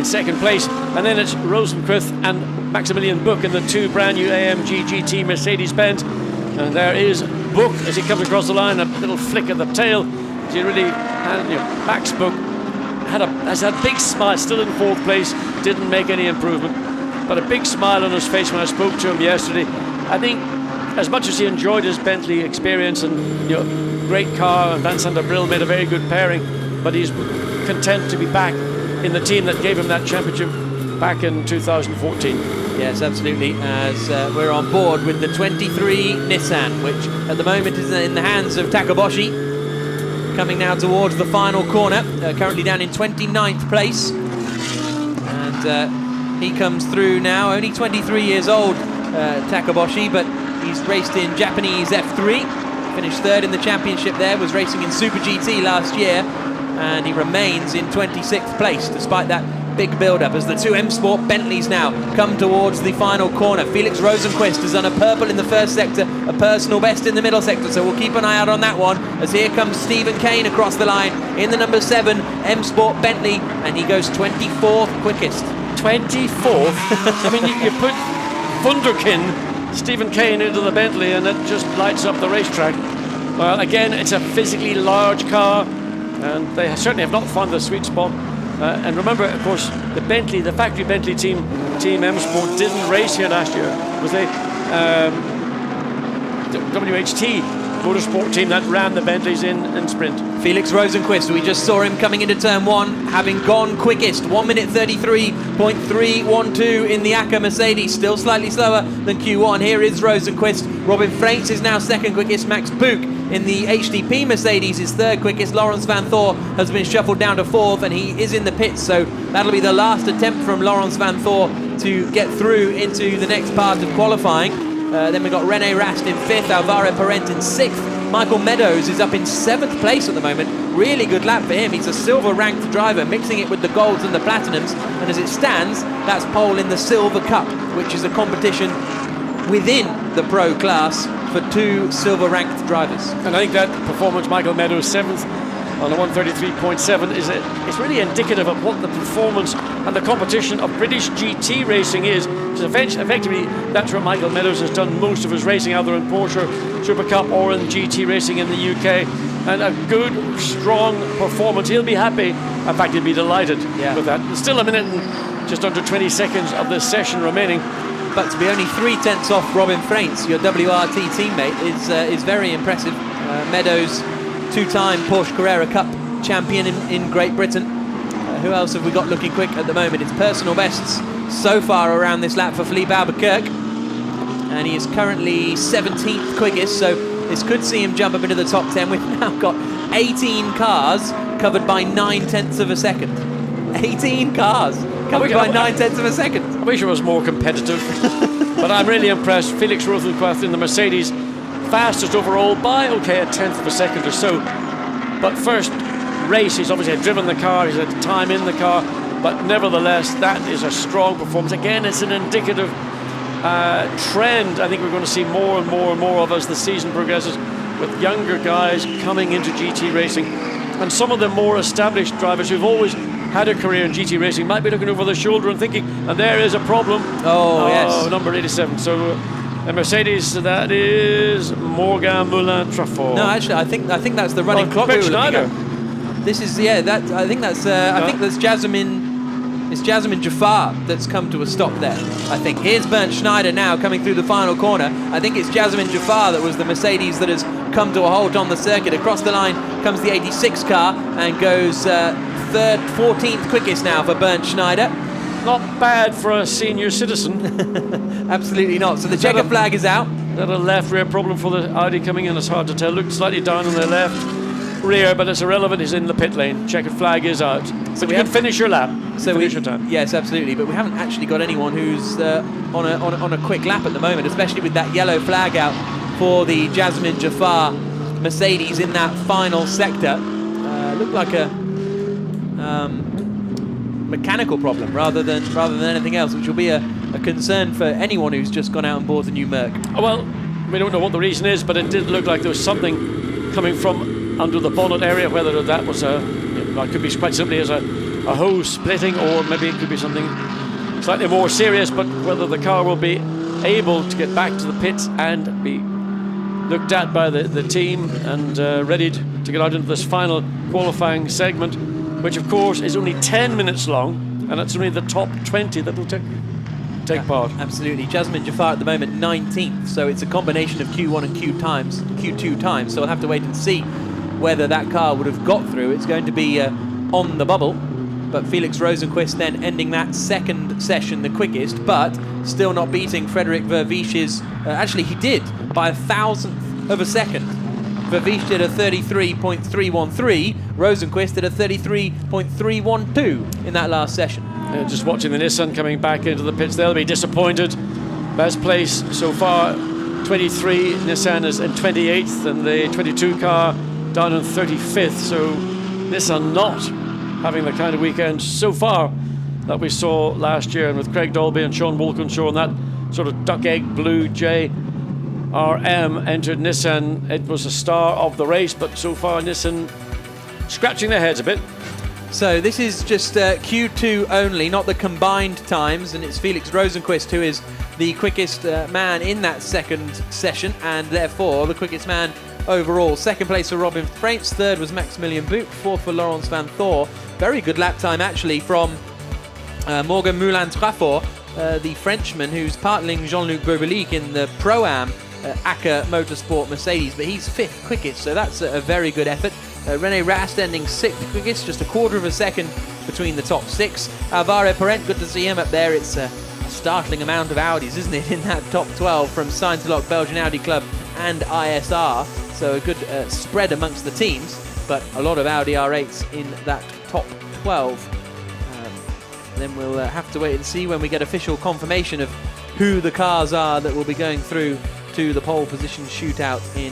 second place. And then it's Rosenquist and Maximilian Buch in the two brand new AMG GT Mercedes-Benz. And there is Buch as he comes across the line, a little flick of the tail. He really had, Max Buch has had a big smile, still in fourth place, didn't make any improvement, but a big smile on his face when I spoke to him yesterday. I think as much as he enjoyed his Bentley experience and great car, and Vincent Abril made a very good pairing, but he's content to be back in the team that gave him that championship back in 2014. Yes, absolutely, as we're on board with the 23 Nissan, which at the moment is in the hands of Takaboshi. Coming now towards the final corner, currently down in 29th place. And he comes through now, only 23 years old, Takaboshi, but he's raced in Japanese F3, finished third in the championship there, was racing in Super GT last year, and he remains in 26th place despite that big build-up as the two M Sport Bentleys now come towards the final corner. Felix Rosenquist has done a purple in the first sector, a personal best in the middle sector, so we'll keep an eye out on that one as here comes Stephen Kane across the line in the number 7 M Sport Bentley, and he goes 24th quickest. 24th? I mean, you put Wunderkind, Stephen Kane into the Bentley and it just lights up the racetrack. Well, again, it's a physically large car and they certainly have not found the sweet spot. And remember, of course, the Bentley, the factory Bentley team M Sport didn't race here last year. It was the WHT Motorsport team that ran the Bentleys in sprint. Felix Rosenquist, we just saw him coming into turn 1, having gone quickest, 1 minute 33.312 in the ACA Mercedes, still slightly slower than Q1. Here is Rosenquist. Robin Freitz is now second quickest. Max Buch in the HDP Mercedes is third quickest. Lawrence Van Thor has been shuffled down to fourth, and he is in the pits, so that'll be the last attempt from Lawrence Van Thor to get through into the next part of qualifying. Then we've got René Rast in 5th, Alvaro Parent in 6th. Michael Meadows is up in 7th place at the moment. Really good lap for him. He's a silver-ranked driver, mixing it with the golds and the platinums. And as it stands, that's pole in the Silver Cup, which is a competition within the pro class for 2 silver-ranked drivers. And I think that performance, Michael Meadows 7th on a 133.7, is really indicative of what the performance and the competition of British GT racing is. Because effectively, that's where Michael Meadows has done most of his racing, either in Porsche Super Cup or in GT racing in the UK. And a good, strong performance. He'll be happy. In fact, he'll be delighted with that. There's still a minute and just under 20 seconds of this session remaining. But to be only 3/10 off Robin Freitz, your WRT teammate, is very impressive. Meadows, 2-time Porsche Carrera Cup champion in Great Britain. Who else have we got looking quick at the moment? It's personal bests so far around this lap for Philippe Albuquerque, and he is currently 17th quickest, so this could see him jump up into the top 10. We've now got 18 cars covered by 9/10 of a second. 18 cars covered by 9/10 of a second. I wish it was more competitive, but I'm really impressed. Felix Rosenquist in the Mercedes, fastest overall by, a 1/10 of a second or so. But first race, he's obviously driven the car, he's had time in the car, but nevertheless, that is a strong performance. Again, it's an indicative trend I think we're going to see more and more and more of as the season progresses, with younger guys coming into GT racing. And some of the more established drivers who've always had a career in GT racing might be looking over their shoulder and thinking, and there is a problem. Oh yes. Number 87. So a Mercedes, that is Morgan Moulin-Trafort. No, actually, I think that's the running clock. Schneider. This is I think that's Jasmine. It's Jasmine Jafar that's come to a stop there. I think here's Bernd Schneider now coming through the final corner. I think it's Jasmine Jafar that was the Mercedes that has come to a halt on the circuit. Across the line comes the 86 car and goes 14th quickest now for Bernd Schneider. Not bad for a senior citizen. Absolutely not. So the checker flag is out. Is that a left rear problem for the Audi coming in? It's hard to tell. Looked slightly down on the left rear, but it's irrelevant. He's in the pit lane. Checkered flag is out. So we can finish your lap. So finish your time. Yes, absolutely. But we haven't actually got anyone who's on a quick lap at the moment, especially with that yellow flag out for the Jasmine Jafar Mercedes in that final sector. Looked like a mechanical problem rather than anything else, which will be a concern for anyone who's just gone out and bought a new Merc. Well, we don't know what the reason is, but it did look like there was something coming from under the bonnet area, whether that was it could be quite simply as a hose splitting, or maybe it could be something slightly more serious, but whether the car will be able to get back to the pits and be looked at by the team and ready to get out into this final qualifying segment, which of course is only 10 minutes long, and it's only the top 20 that will take part. Absolutely. Jasmine Jafar at the moment 19th, so it's a combination of Q1 and Q2 times, so we'll have to wait and see whether that car would have got through. It's going to be on the bubble, but Felix Rosenqvist then ending that second session the quickest, but still not beating Frederick Verviche's, actually he did by 1,000th of a second. Verviche did a 33.313, Rosenqvist did a 33.312 in that last session. Just watching the Nissan coming back into the pits, they'll be disappointed. Best place so far, 23, Nissan is in 28th, and the 22 car down in 35th, so Nissan not having the kind of weekend so far that we saw last year, and with Craig Dolby and Sean Wolkinshaw and that sort of duck egg blue JRM entered Nissan. It was a star of the race, but so far Nissan scratching their heads a bit. So this is just Q2 only, not the combined times, and it's Felix Rosenqvist who is the quickest man in that second session, and therefore the quickest man overall. Second place for Robin Freins, third was Maximilian Buch, fourth for Laurence Van Thor. Very good lap time actually from Morgan Moulin-Trafort, the Frenchman who's partnering Jean-Luc Bobelic in the Pro-Am ACA Motorsport Mercedes, but he's fifth quickest, so that's a very good effort. René Rast ending sixth quickest, just a quarter of a second between the top six. Alvaro Parent, good to see him up there. It's a startling amount of Audis, isn't it, in that top 12 from Saint-Lock, Belgian Audi Club and ISR, so a good spread amongst the teams, but a lot of Audi R8s in that top 12. Then we'll have to wait and see when we get official confirmation of who the cars are that will be going through to the pole position shootout in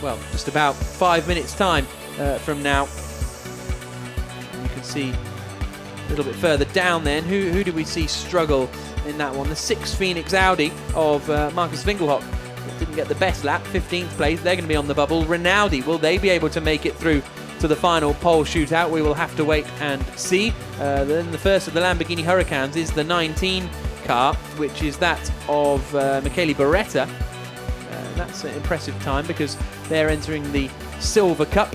well, just about 5 minutes time from now. You can see a little bit further down then, who do we see struggle in that one? The 6 Phoenix Audi of Marcus Winkelhock didn't get the best lap, 15th place. They're going to be on the bubble. Rinaldi, will they be able to make it through to the final pole shootout? We will have to wait and see. Then the first of the Lamborghini Hurricanes is the 19 car, which is that of Michele Beretta. That's an impressive time because they're entering the Silver Cup.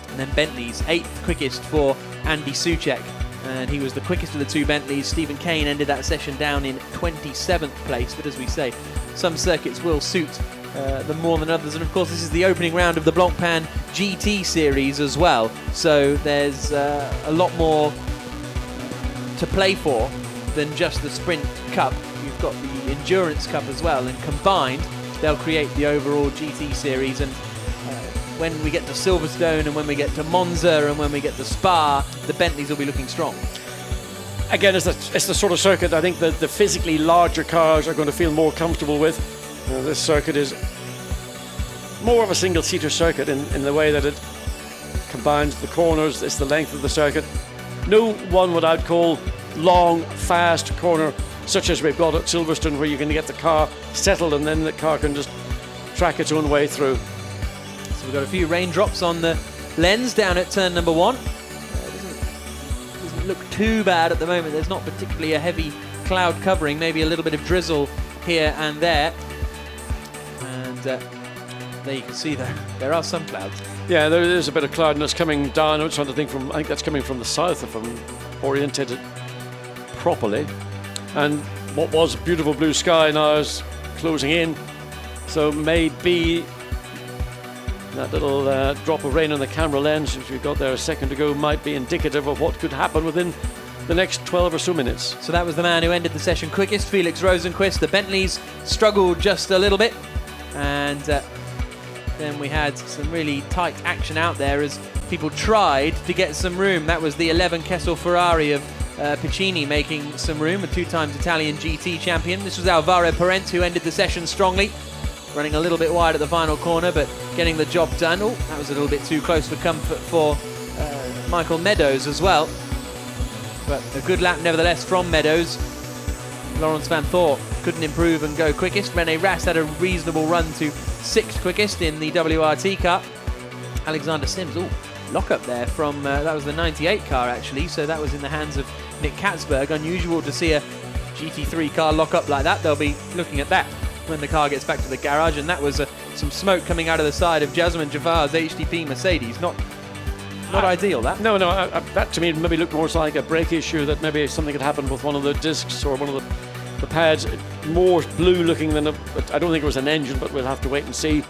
And then Bentley's 8th quickest for Andy Soucek, and he was the quickest of the two Bentleys. Stephen Kane ended that session down in 27th place, but as we say, some circuits will suit them more than others, and of course this is the opening round of the Blancpain GT Series as well, so there's a lot more to play for than just the Sprint Cup. You've got the Endurance Cup as well, and combined they'll create the overall GT Series. And when we get to Silverstone and when we get to Monza and when we get to Spa, the Bentleys will be looking strong. Again, it's the sort of circuit I think that the physically larger cars are going to feel more comfortable with. This circuit is more of a single-seater circuit in the way that it combines the corners. It's the length of the circuit. No one what I'd call long, fast corner, such as we've got at Silverstone, where you can get the car settled and then the car can just track its own way through. So we've got a few raindrops on the lens down at turn number 1. Doesn't look too bad at the moment. There's not particularly a heavy cloud covering, maybe a little bit of drizzle here and there. And there you can see there are some clouds. Yeah, there is a bit of cloudiness coming down. I was trying to think I think that's coming from the south if I'm oriented properly. And what was beautiful blue sky now is closing in. So maybe that little drop of rain on the camera lens, which we got there a second ago, might be indicative of what could happen within the next 12 or so minutes. So that was the man who ended the session quickest, Felix Rosenqvist. The Bentleys struggled just a little bit, and then we had some really tight action out there as people tried to get some room. That was the 11 Kessel Ferrari of Piccini making some room, a 2-times Italian GT champion. This was Alvaro Parent who ended the session strongly, running a little bit wide at the final corner, but getting the job done. Oh, that was a little bit too close for comfort for Michael Meadows as well. But a good lap nevertheless from Meadows. Laurence Van Thor couldn't improve and go quickest. René Rast had a reasonable run to 6th quickest in the WRT car. Alexander Sims, lock up there from, that was the 98 car actually, so that was in the hands of Nick Katzberg. Unusual to see a GT3 car lock up like that. They'll be looking at that when the car gets back to the garage, and that was some smoke coming out of the side of Jasmine Jafar's HTP Mercedes. Not ideal, that. No, that to me maybe looked more like a brake issue, that maybe something had happened with one of the discs or one of the pads. More blue looking than I don't think it was an engine, but we'll have to wait and see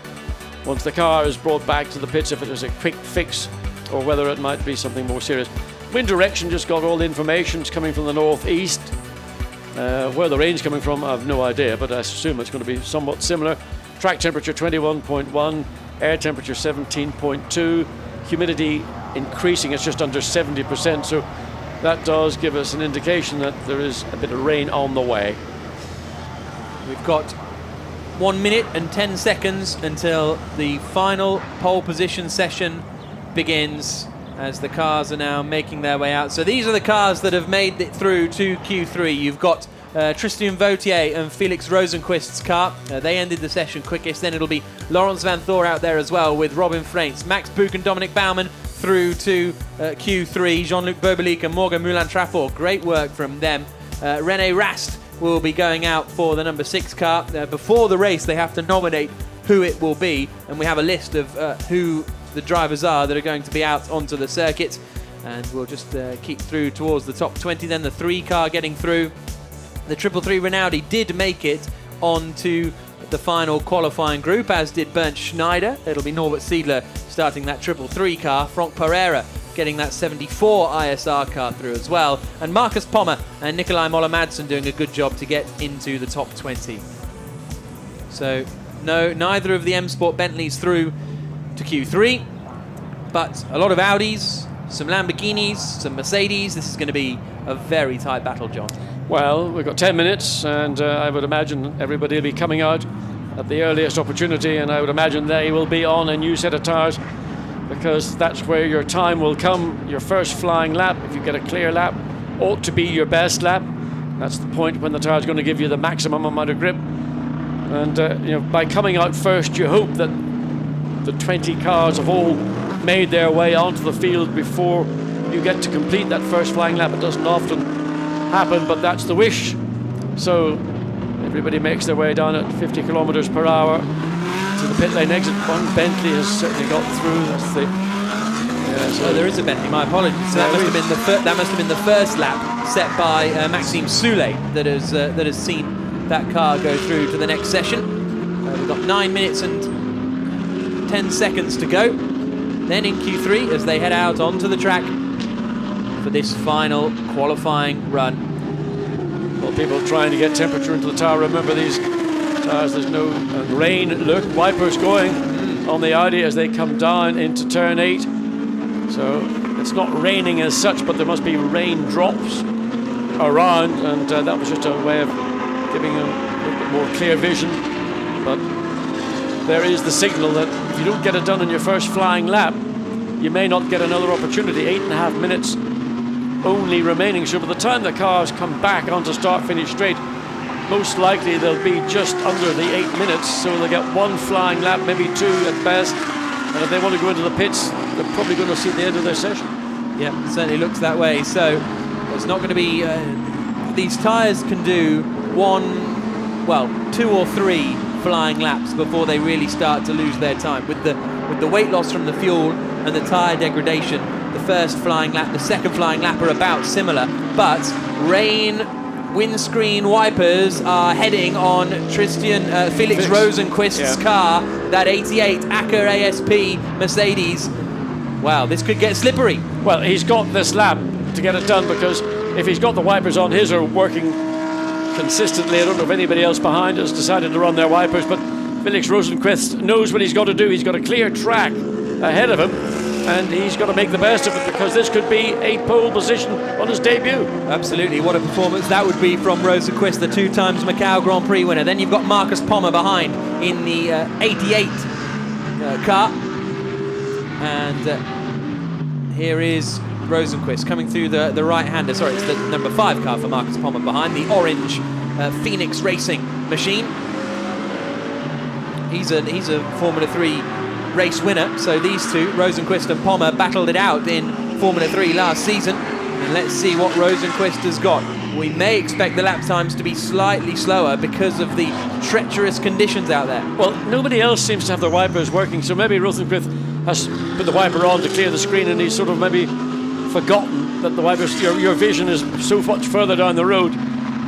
once the car is brought back to the pits if it was a quick fix or whether it might be something more serious. Wind direction just got all the information. It's coming from the northeast. Where the rain's coming from, I have no idea, but I assume it's going to be somewhat similar. Track temperature 21.1, air temperature 17.2, humidity increasing, it's just under 70%, so that does give us an indication that there is a bit of rain on the way. We've got 1 minute and 10 seconds until the final pole position session begins, as the cars are now making their way out. So these are the cars that have made it through to Q3. You've got Tristan Vautier and Felix Rosenquist's car. They ended the session quickest. Then it'll be Lawrence Van Thor out there as well with Robin Freins. Max Buch and Dominic Baumann through to Q3. Jean-Luc Bobelic and Morgan Moulin-Trafford. Great work from them. René Rast will be going out for the number 6 car. Before the race, they have to nominate who it will be, and we have a list of who the drivers are that are going to be out onto the circuit, and we'll just keep through towards the top 20. Then the 3 car getting through. The 333 Rinaldi did make it onto the final qualifying group, as did Bernd Schneider. It'll be Norbert Siedler starting that 333 car. Franck Pereira getting that 74 ISR car through as well. And Marcus Pommer and Nikolai Moller-Madsen doing a good job to get into the top 20. So no, neither of the M Sport Bentleys through to Q3, but a lot of Audis, some Lamborghinis, some Mercedes. This is going to be a very tight battle, John. Well, we've got 10 minutes, and I would imagine everybody will be coming out at the earliest opportunity, and I would imagine they will be on a new set of tyres, because that's where your time will come. Your first flying lap, if you get a clear lap, ought to be your best lap. That's the point when the tyre's going to give you the maximum amount of grip. And by coming out first, you hope that the 20 cars have all made their way onto the field before you get to complete that first flying lap. It doesn't often happen, but that's the wish. So everybody makes their way down at 50 kilometers per hour to the pit lane exit. One Bentley has certainly got through. That's the So there is a Bentley. My apologies. So that must have been the first lap set by Maxime Soulet that has seen that car go through to the next session. We've got 9 minutes and 10 seconds to go. Then in Q3, as they head out onto the track for this final qualifying run. Well, people trying to get temperature into the tyre. Remember, these tyres, there's no rain. Look, wipers going on the Audi as they come down into turn 8. So it's not raining as such, but there must be raindrops around, and that was just a way of giving a little bit more clear vision. But there is the signal that if you don't get it done in your first flying lap, you may not get another opportunity. 8.5 minutes only remaining. So by the time the cars come back onto start-finish straight, most likely they'll be just under the 8 minutes. So they'll get one flying lap, maybe 2 at best. And if they want to go into the pits, they're probably going to see the end of their session. Yeah, it certainly looks that way. So it's not going to be... these tyres can do 2 or 3 flying laps before they really start to lose their time. With the weight loss from the fuel and the tyre degradation, the first flying lap, the second flying lap are about similar, but rain, windscreen wipers are heading on Felix Rosenquist's car, that 88 Acker ASP Mercedes. Wow, this could get slippery. Well, he's got this lap to get it done, because if he's got the wipers on, his are working consistently. I don't know if anybody else behind has decided to run their wipers, but Felix Rosenquist knows what he's got to do. He's got a clear track ahead of him, and he's got to make the best of it, because this could be a pole position on his debut. Absolutely, what a performance that would be from Rosenquist, the 2 times Macau Grand Prix winner. Then you've got Marcus Pommer behind in the 88 car, and here is Rosenquist coming through the right-hander. Sorry, it's the number 5 car for Marcus Pommer behind, the orange Phoenix Racing machine. He's a Formula 3 race winner, so these two, Rosenquist and Pommer, battled it out in Formula 3 last season. And let's see what Rosenqvist has got. We may expect the lap times to be slightly slower because of the treacherous conditions out there. Well, nobody else seems to have their wipers working, so maybe Rosenqvist has put the wiper on to clear the screen, and he's sort of maybe forgotten that the wipers, your vision is so much further down the road.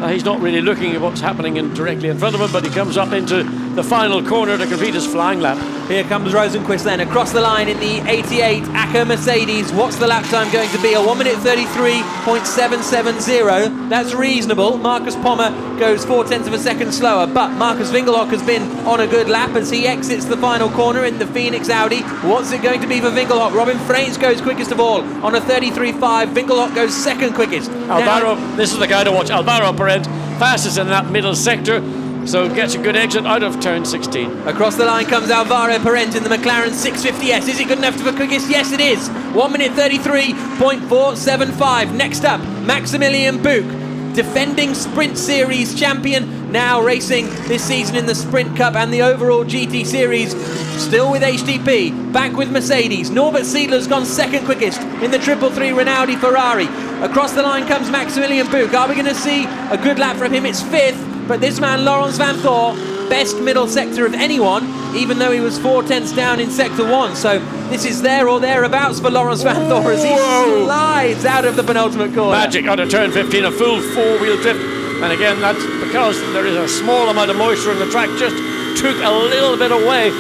He's not really looking at what's happening directly in front of him, but he comes up into the final corner to complete his flying lap. Here comes Rosenqvist then, across the line in the 88 ACA Mercedes. What's the lap time going to be? A 1 minute 33.770. That's reasonable. Marcus Pommer goes 0.4 of a second slower, but Marcus Winkelhock has been on a good lap as he exits the final corner in the Phoenix Audi. What's it going to be for Winkelhock? Robin Freins goes quickest of all on a 33.5. Winkelhock goes second quickest. Alvaro, this is the guy to watch. Alvaro Parent, fastest in that middle sector, so gets a good exit out of turn 16. Across the line comes Alvaro Parent in the McLaren 650S. Is it good enough for quickest? Yes, it is. 1 minute 33.475. Next up, Maximilian Buch, defending Sprint Series champion, now racing this season in the Sprint Cup and the overall GT Series. Still with HTP, back with Mercedes. Norbert Siedler's gone second quickest in the 333 Rinaldi Ferrari. Across the line comes Maximilian Buch. Are we going to see a good lap from him? It's fifth. But this man, Laurens van Thor, best middle sector of anyone, even though he was 0.4 down in sector 1. So this is there or thereabouts for Laurens van Thor as he slides out of the penultimate corner. Magic out of turn 15, a full four-wheel drift. And again, that's because there is a small amount of moisture in the track, just took a little bit away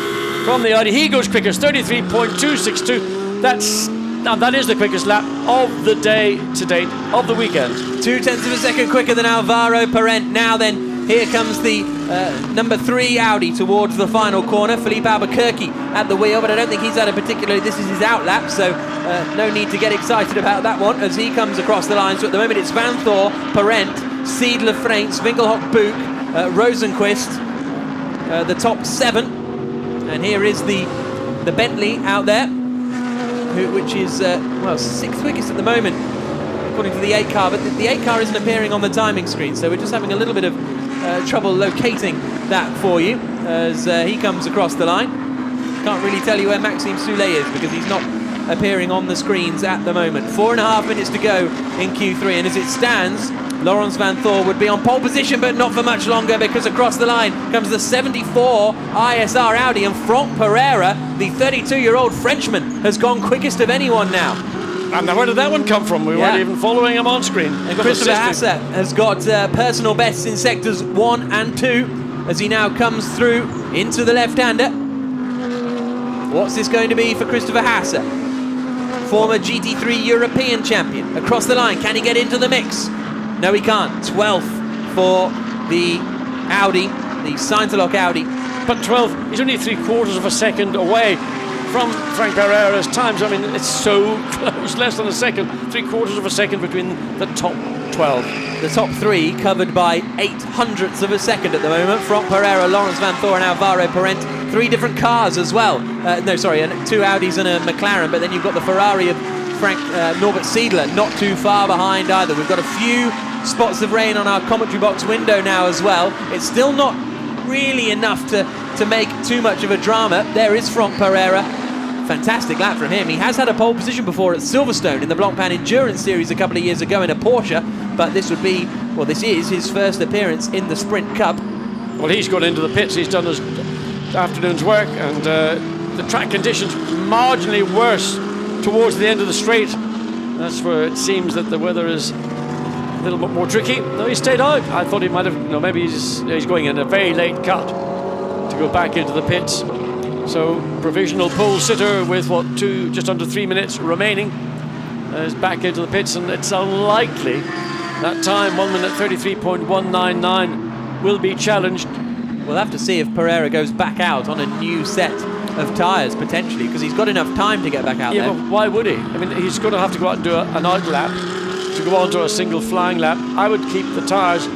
from the Audi. He goes quickest, 33.262. That is the quickest lap of the day to date, of the weekend. 0.2 of a second quicker than Alvaro Parent. Now then, here comes the number 3 Audi towards the final corner. Philippe Albuquerque at the wheel, but I don't think he's had a particularly... This is his out lap, so no need to get excited about that one as he comes across the line. So at the moment it's Van Thor, Parent, Siedler, Freins, Winkelhock, Buch, Rosenqvist, the top 7. And here is the Bentley out there, which is, well, 6th quickest at the moment, according to the 8 car, but the 8 car isn't appearing on the timing screen, so we're just having a little bit of trouble locating that for you as he comes across the line. Can't really tell you where Maxime Soulet is because he's not appearing on the screens at the moment. 4.5 minutes to go in Q3, and as it stands, Laurens van Thor would be on pole position, but not for much longer because across the line comes the 74 ISR Audi, and Franck Pereira, the 32-year-old Frenchman, has gone quickest of anyone now. And where did that one come from? We weren't even following him on screen. And Christopher Hasse has got personal bests in sectors 1 and 2 as he now comes through into the left-hander. What's this going to be for Christopher Hasse? Former GT3 European champion. Across the line, can he get into the mix? No, he can't. 12th for the Audi, the Sainteloc Audi. But 12th, he's only 3/4 of a second away from Frank Pereira's times. I mean, it's so close, less than a second, 3/4 of a second between the top 12. The top 3 covered by 0.08 of a second at the moment. Franck Pereira, Laurens van Thor and Alvaro Parent. 3 different cars as well. 2 Audis and a McLaren, but then you've got the Ferrari of Norbert Siedler, not too far behind either. We've got a few spots of rain on our commentary box window now as well. It's still not really enough to make too much of a drama. There is Franck Pereira. Fantastic lap from him. He has had a pole position before at Silverstone in the Blancpain Endurance Series a couple of years ago in a Porsche, but this is his first appearance in the Sprint Cup. Well, he's gone into the pits, he's done his afternoon's work, and the track conditions marginally worse towards the end of the straight. That's where it seems that the weather is a little bit more tricky. No, he stayed out. I thought he might have, maybe he's going in a very late cut to go back into the pits. So provisional pole sitter with just under 3 minutes remaining is back into the pits, and it's unlikely that time, 1 minute 33.199, will be challenged. We'll have to see if Pereira goes back out on a new set of tyres potentially, because he's got enough time to get back out there. Yeah, but why would he? I mean, he's going to have to go out and do an out lap to go on to a single flying lap. I would keep the tyres.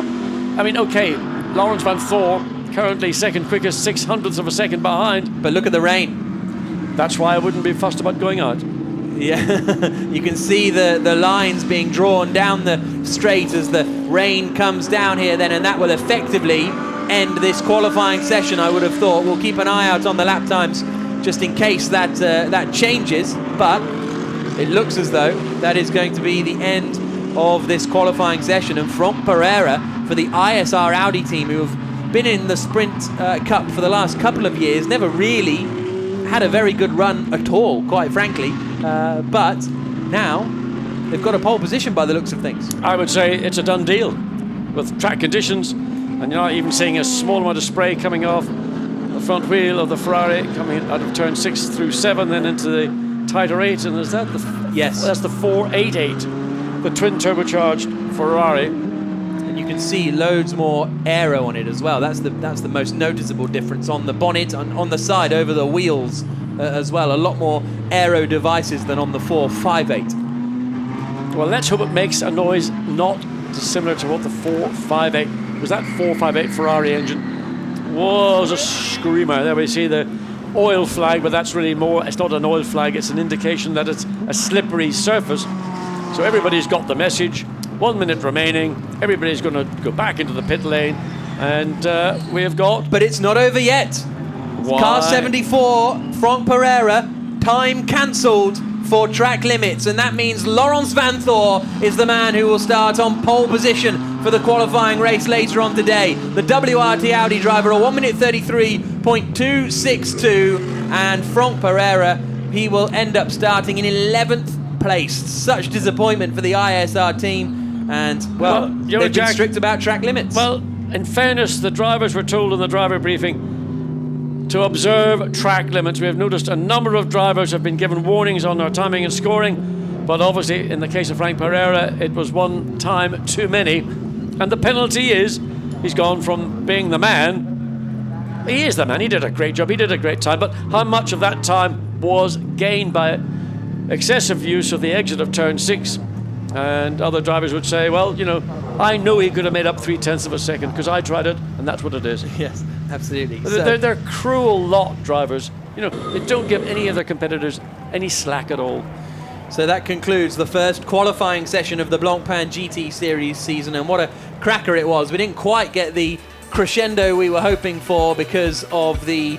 I mean, okay, Laurens van Thor currently second quickest, 0.06 of a second behind. But look at the rain. That's why I wouldn't be fussed about going out. Yeah, you can see the lines being drawn down the straight as the rain comes down here then, and that will effectively end this qualifying session, I would have thought. We'll keep an eye out on the lap times just in case that changes, but it looks as though that is going to be the end of this qualifying session, and Franck Pereira for the ISR Audi team, who have been in the Sprint Cup for the last couple of years, never really had a very good run at all, quite frankly, but now they've got a pole position by the looks of things. I would say it's a done deal with track conditions, and you're not even seeing a small amount of spray coming off the front wheel of the Ferrari coming out of turn 6 through 7, then into the tighter 8, and is that the yes? That's the 488, the twin turbocharged Ferrari. And you can see loads more aero on it as well. That's the most noticeable difference on the bonnet, on the side over the wheels as well. A lot more aero devices than on the 458. Well, let's hope it makes a noise not dissimilar to what the 458 was. That 458 Ferrari engine was a screamer. There we see the oil flag, but that's really more, it's not an oil flag, it's an indication that it's a slippery surface. So everybody's got the message. 1 minute remaining, everybody's going to go back into the pit lane, and we have got... But it's not over yet. Why? Car 74, Franck Pereira, time cancelled for track limits, and that means Laurens Vanthoor is the man who will start on pole position for the qualifying race later on today. The WRT Audi driver, a 1 minute 33.262, and Franck Pereira, he will end up starting in 11th place. Such disappointment for the ISR team, and well they've been strict about track limits. Well, in fairness, the drivers were told in the driver briefing to observe track limits. We have noticed a number of drivers have been given warnings on their timing and scoring, but obviously in the case of Franck Pereira it was one time too many, and the penalty is he's gone from being the man. He is the man, he did a great job, he did a great time, but how much of that time was gained by excessive use of the exit of turn 6? And other drivers would say, well, you know, I know he could have made up 0.3 of a second because I tried it, and that's what it is. Yes, absolutely. They're cruel lot, drivers. You know, they don't give any of their competitors any slack at all. So that concludes the first qualifying session of the Blancpain GT Series season, and what a cracker it was. We didn't quite get the crescendo we were hoping for because of the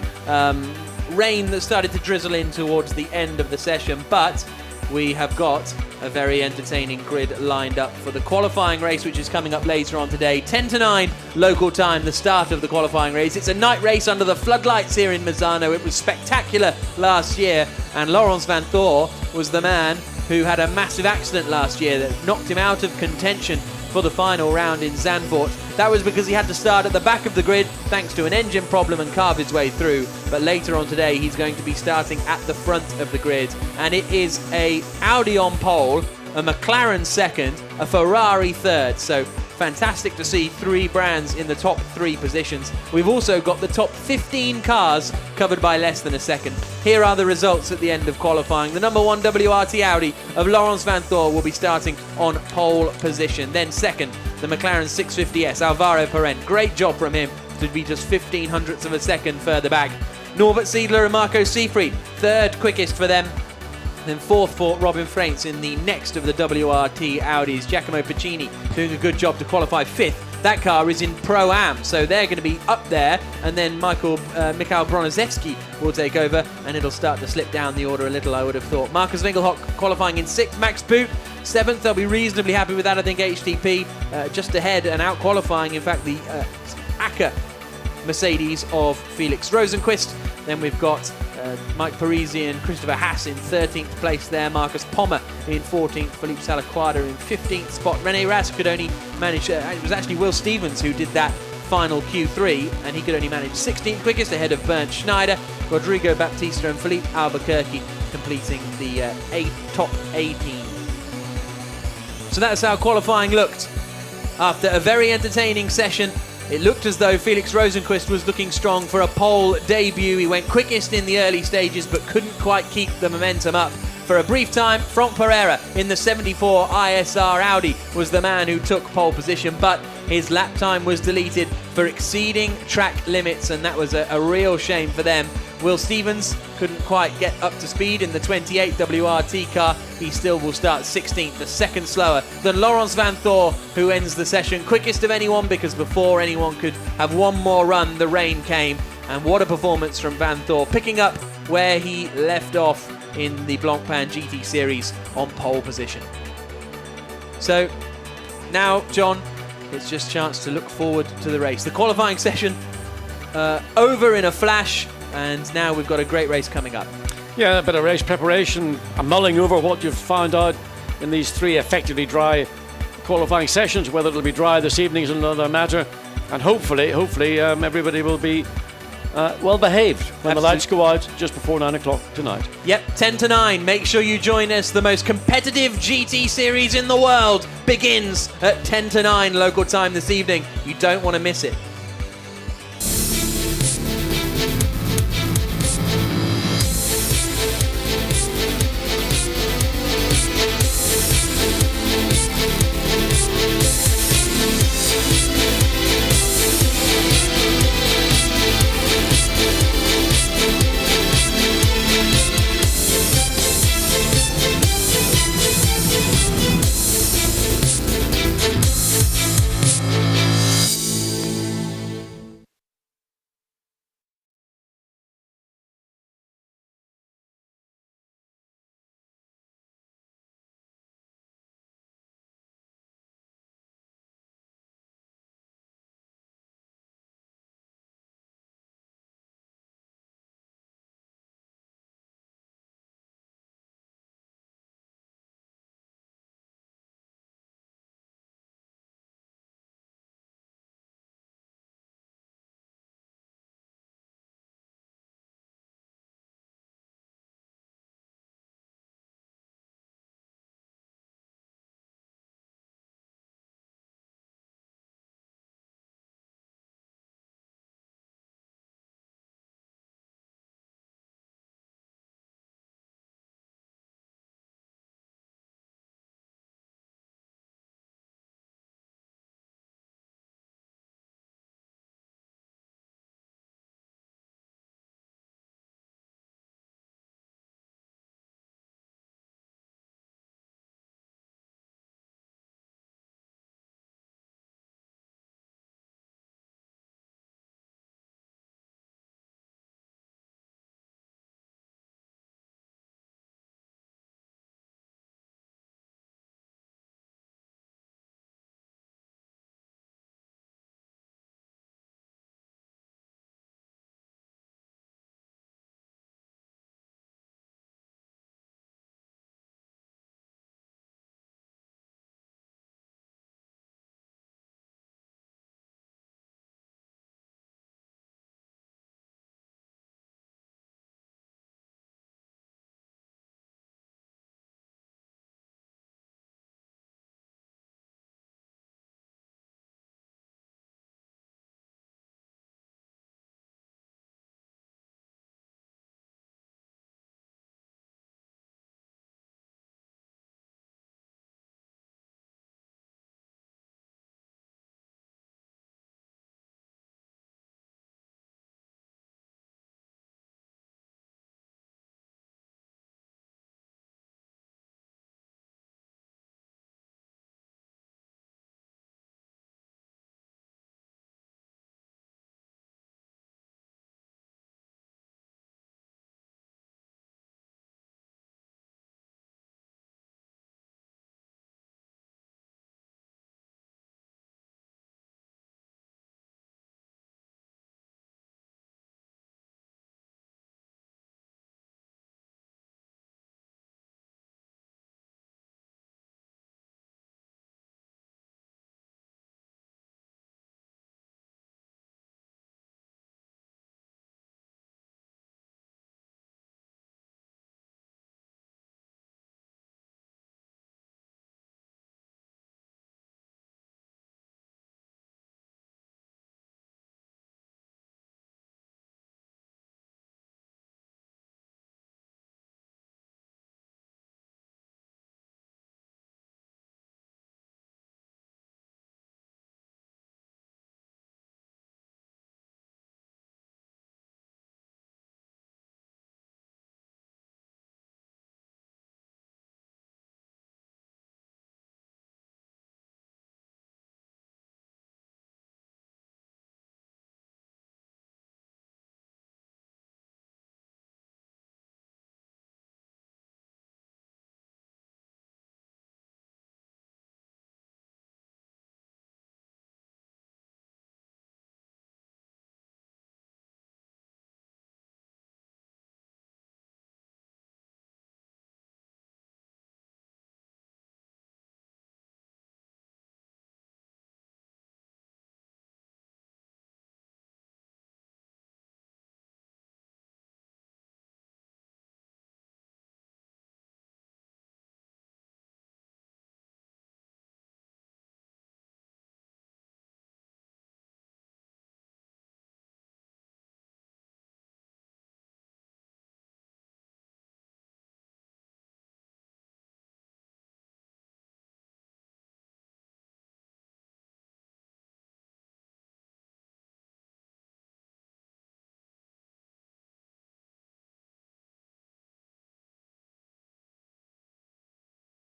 rain that started to drizzle in towards the end of the session, but we have got a very entertaining grid lined up for the qualifying race, which is coming up later on today. 10 to 9 local time, the start of the qualifying race. It's a night race under the floodlights here in Misano. It was spectacular last year, and Laurens Vanthoor was the man who had a massive accident last year that knocked him out of contention for the final round in Zandvoort. That was because he had to start at the back of the grid thanks to an engine problem and carve his way through. But later on today, he's going to be starting at the front of the grid. And it is a Audi on pole, a McLaren second, a Ferrari third. So fantastic to see three brands in the top 3 positions. We've also got the top 15 cars covered by less than a second. Here are the results at the end of qualifying. The number 1 WRT Audi of Laurens Vanthoor will be starting on pole position. Then second, the McLaren 650S, Alvaro Perent. Great job from him to be just 0.15 of a second further back. Norbert Siedler and Marco Seifried, third quickest for them. Then fourth for Robin Freins in the next of the WRT Audis. Giacomo Piccini doing a good job to qualify 5th. That car is in Pro-Am, so they're going to be up there, and then Mikhail Broniszewski will take over, and it'll start to slip down the order a little, I would have thought. Marcus Winkelhock qualifying in 6th, Max Poot 7th. They'll be reasonably happy with that. I think HTP just ahead and out qualifying, in fact, the ACA Mercedes of Felix Rosenqvist. Then we've got Mike Parisi and Christopher Haas in 13th place there. Marcus Pommer in 14th. Philippe Salaquada in 15th spot. René Rast could only manage, it was actually Will Stevens who did that final Q3, and he could only manage 16th quickest ahead of Bernd Schneider. Rodrigo Baptista and Philippe Albuquerque completing the top 18. So that's how qualifying looked. After a very entertaining session, it looked as though Felix Rosenqvist was looking strong for a pole debut. He went quickest in the early stages but couldn't quite keep the momentum up. For a brief time, Franck Pereira in the 74 ISR Audi was the man who took pole position, but his lap time was deleted for exceeding track limits, and that was a real shame for them. Will Stevens couldn't quite get up to speed in the 28 WRT car. He still will start 16th, a second slower than Laurens Vanthoor, who ends the session quickest of anyone, because before anyone could have one more run, the rain came. And what a performance from Vanthoor, picking up where he left off in the Blancpain GT Series on pole position. So now, John, it's just a chance to look forward to the race. The qualifying session over in a flash, and now we've got a great race coming up. Yeah, a bit of race preparation, and mulling over what you've found out in these 3 effectively dry qualifying sessions. Whether it'll be dry this evening is another matter, and hopefully everybody will be well behaved when the lights go out just before 9 o'clock tonight. Yep, 10 to 9. Make sure you join us. The most competitive GT series in the world begins at 10 to 9 local time this evening. You don't want to miss it.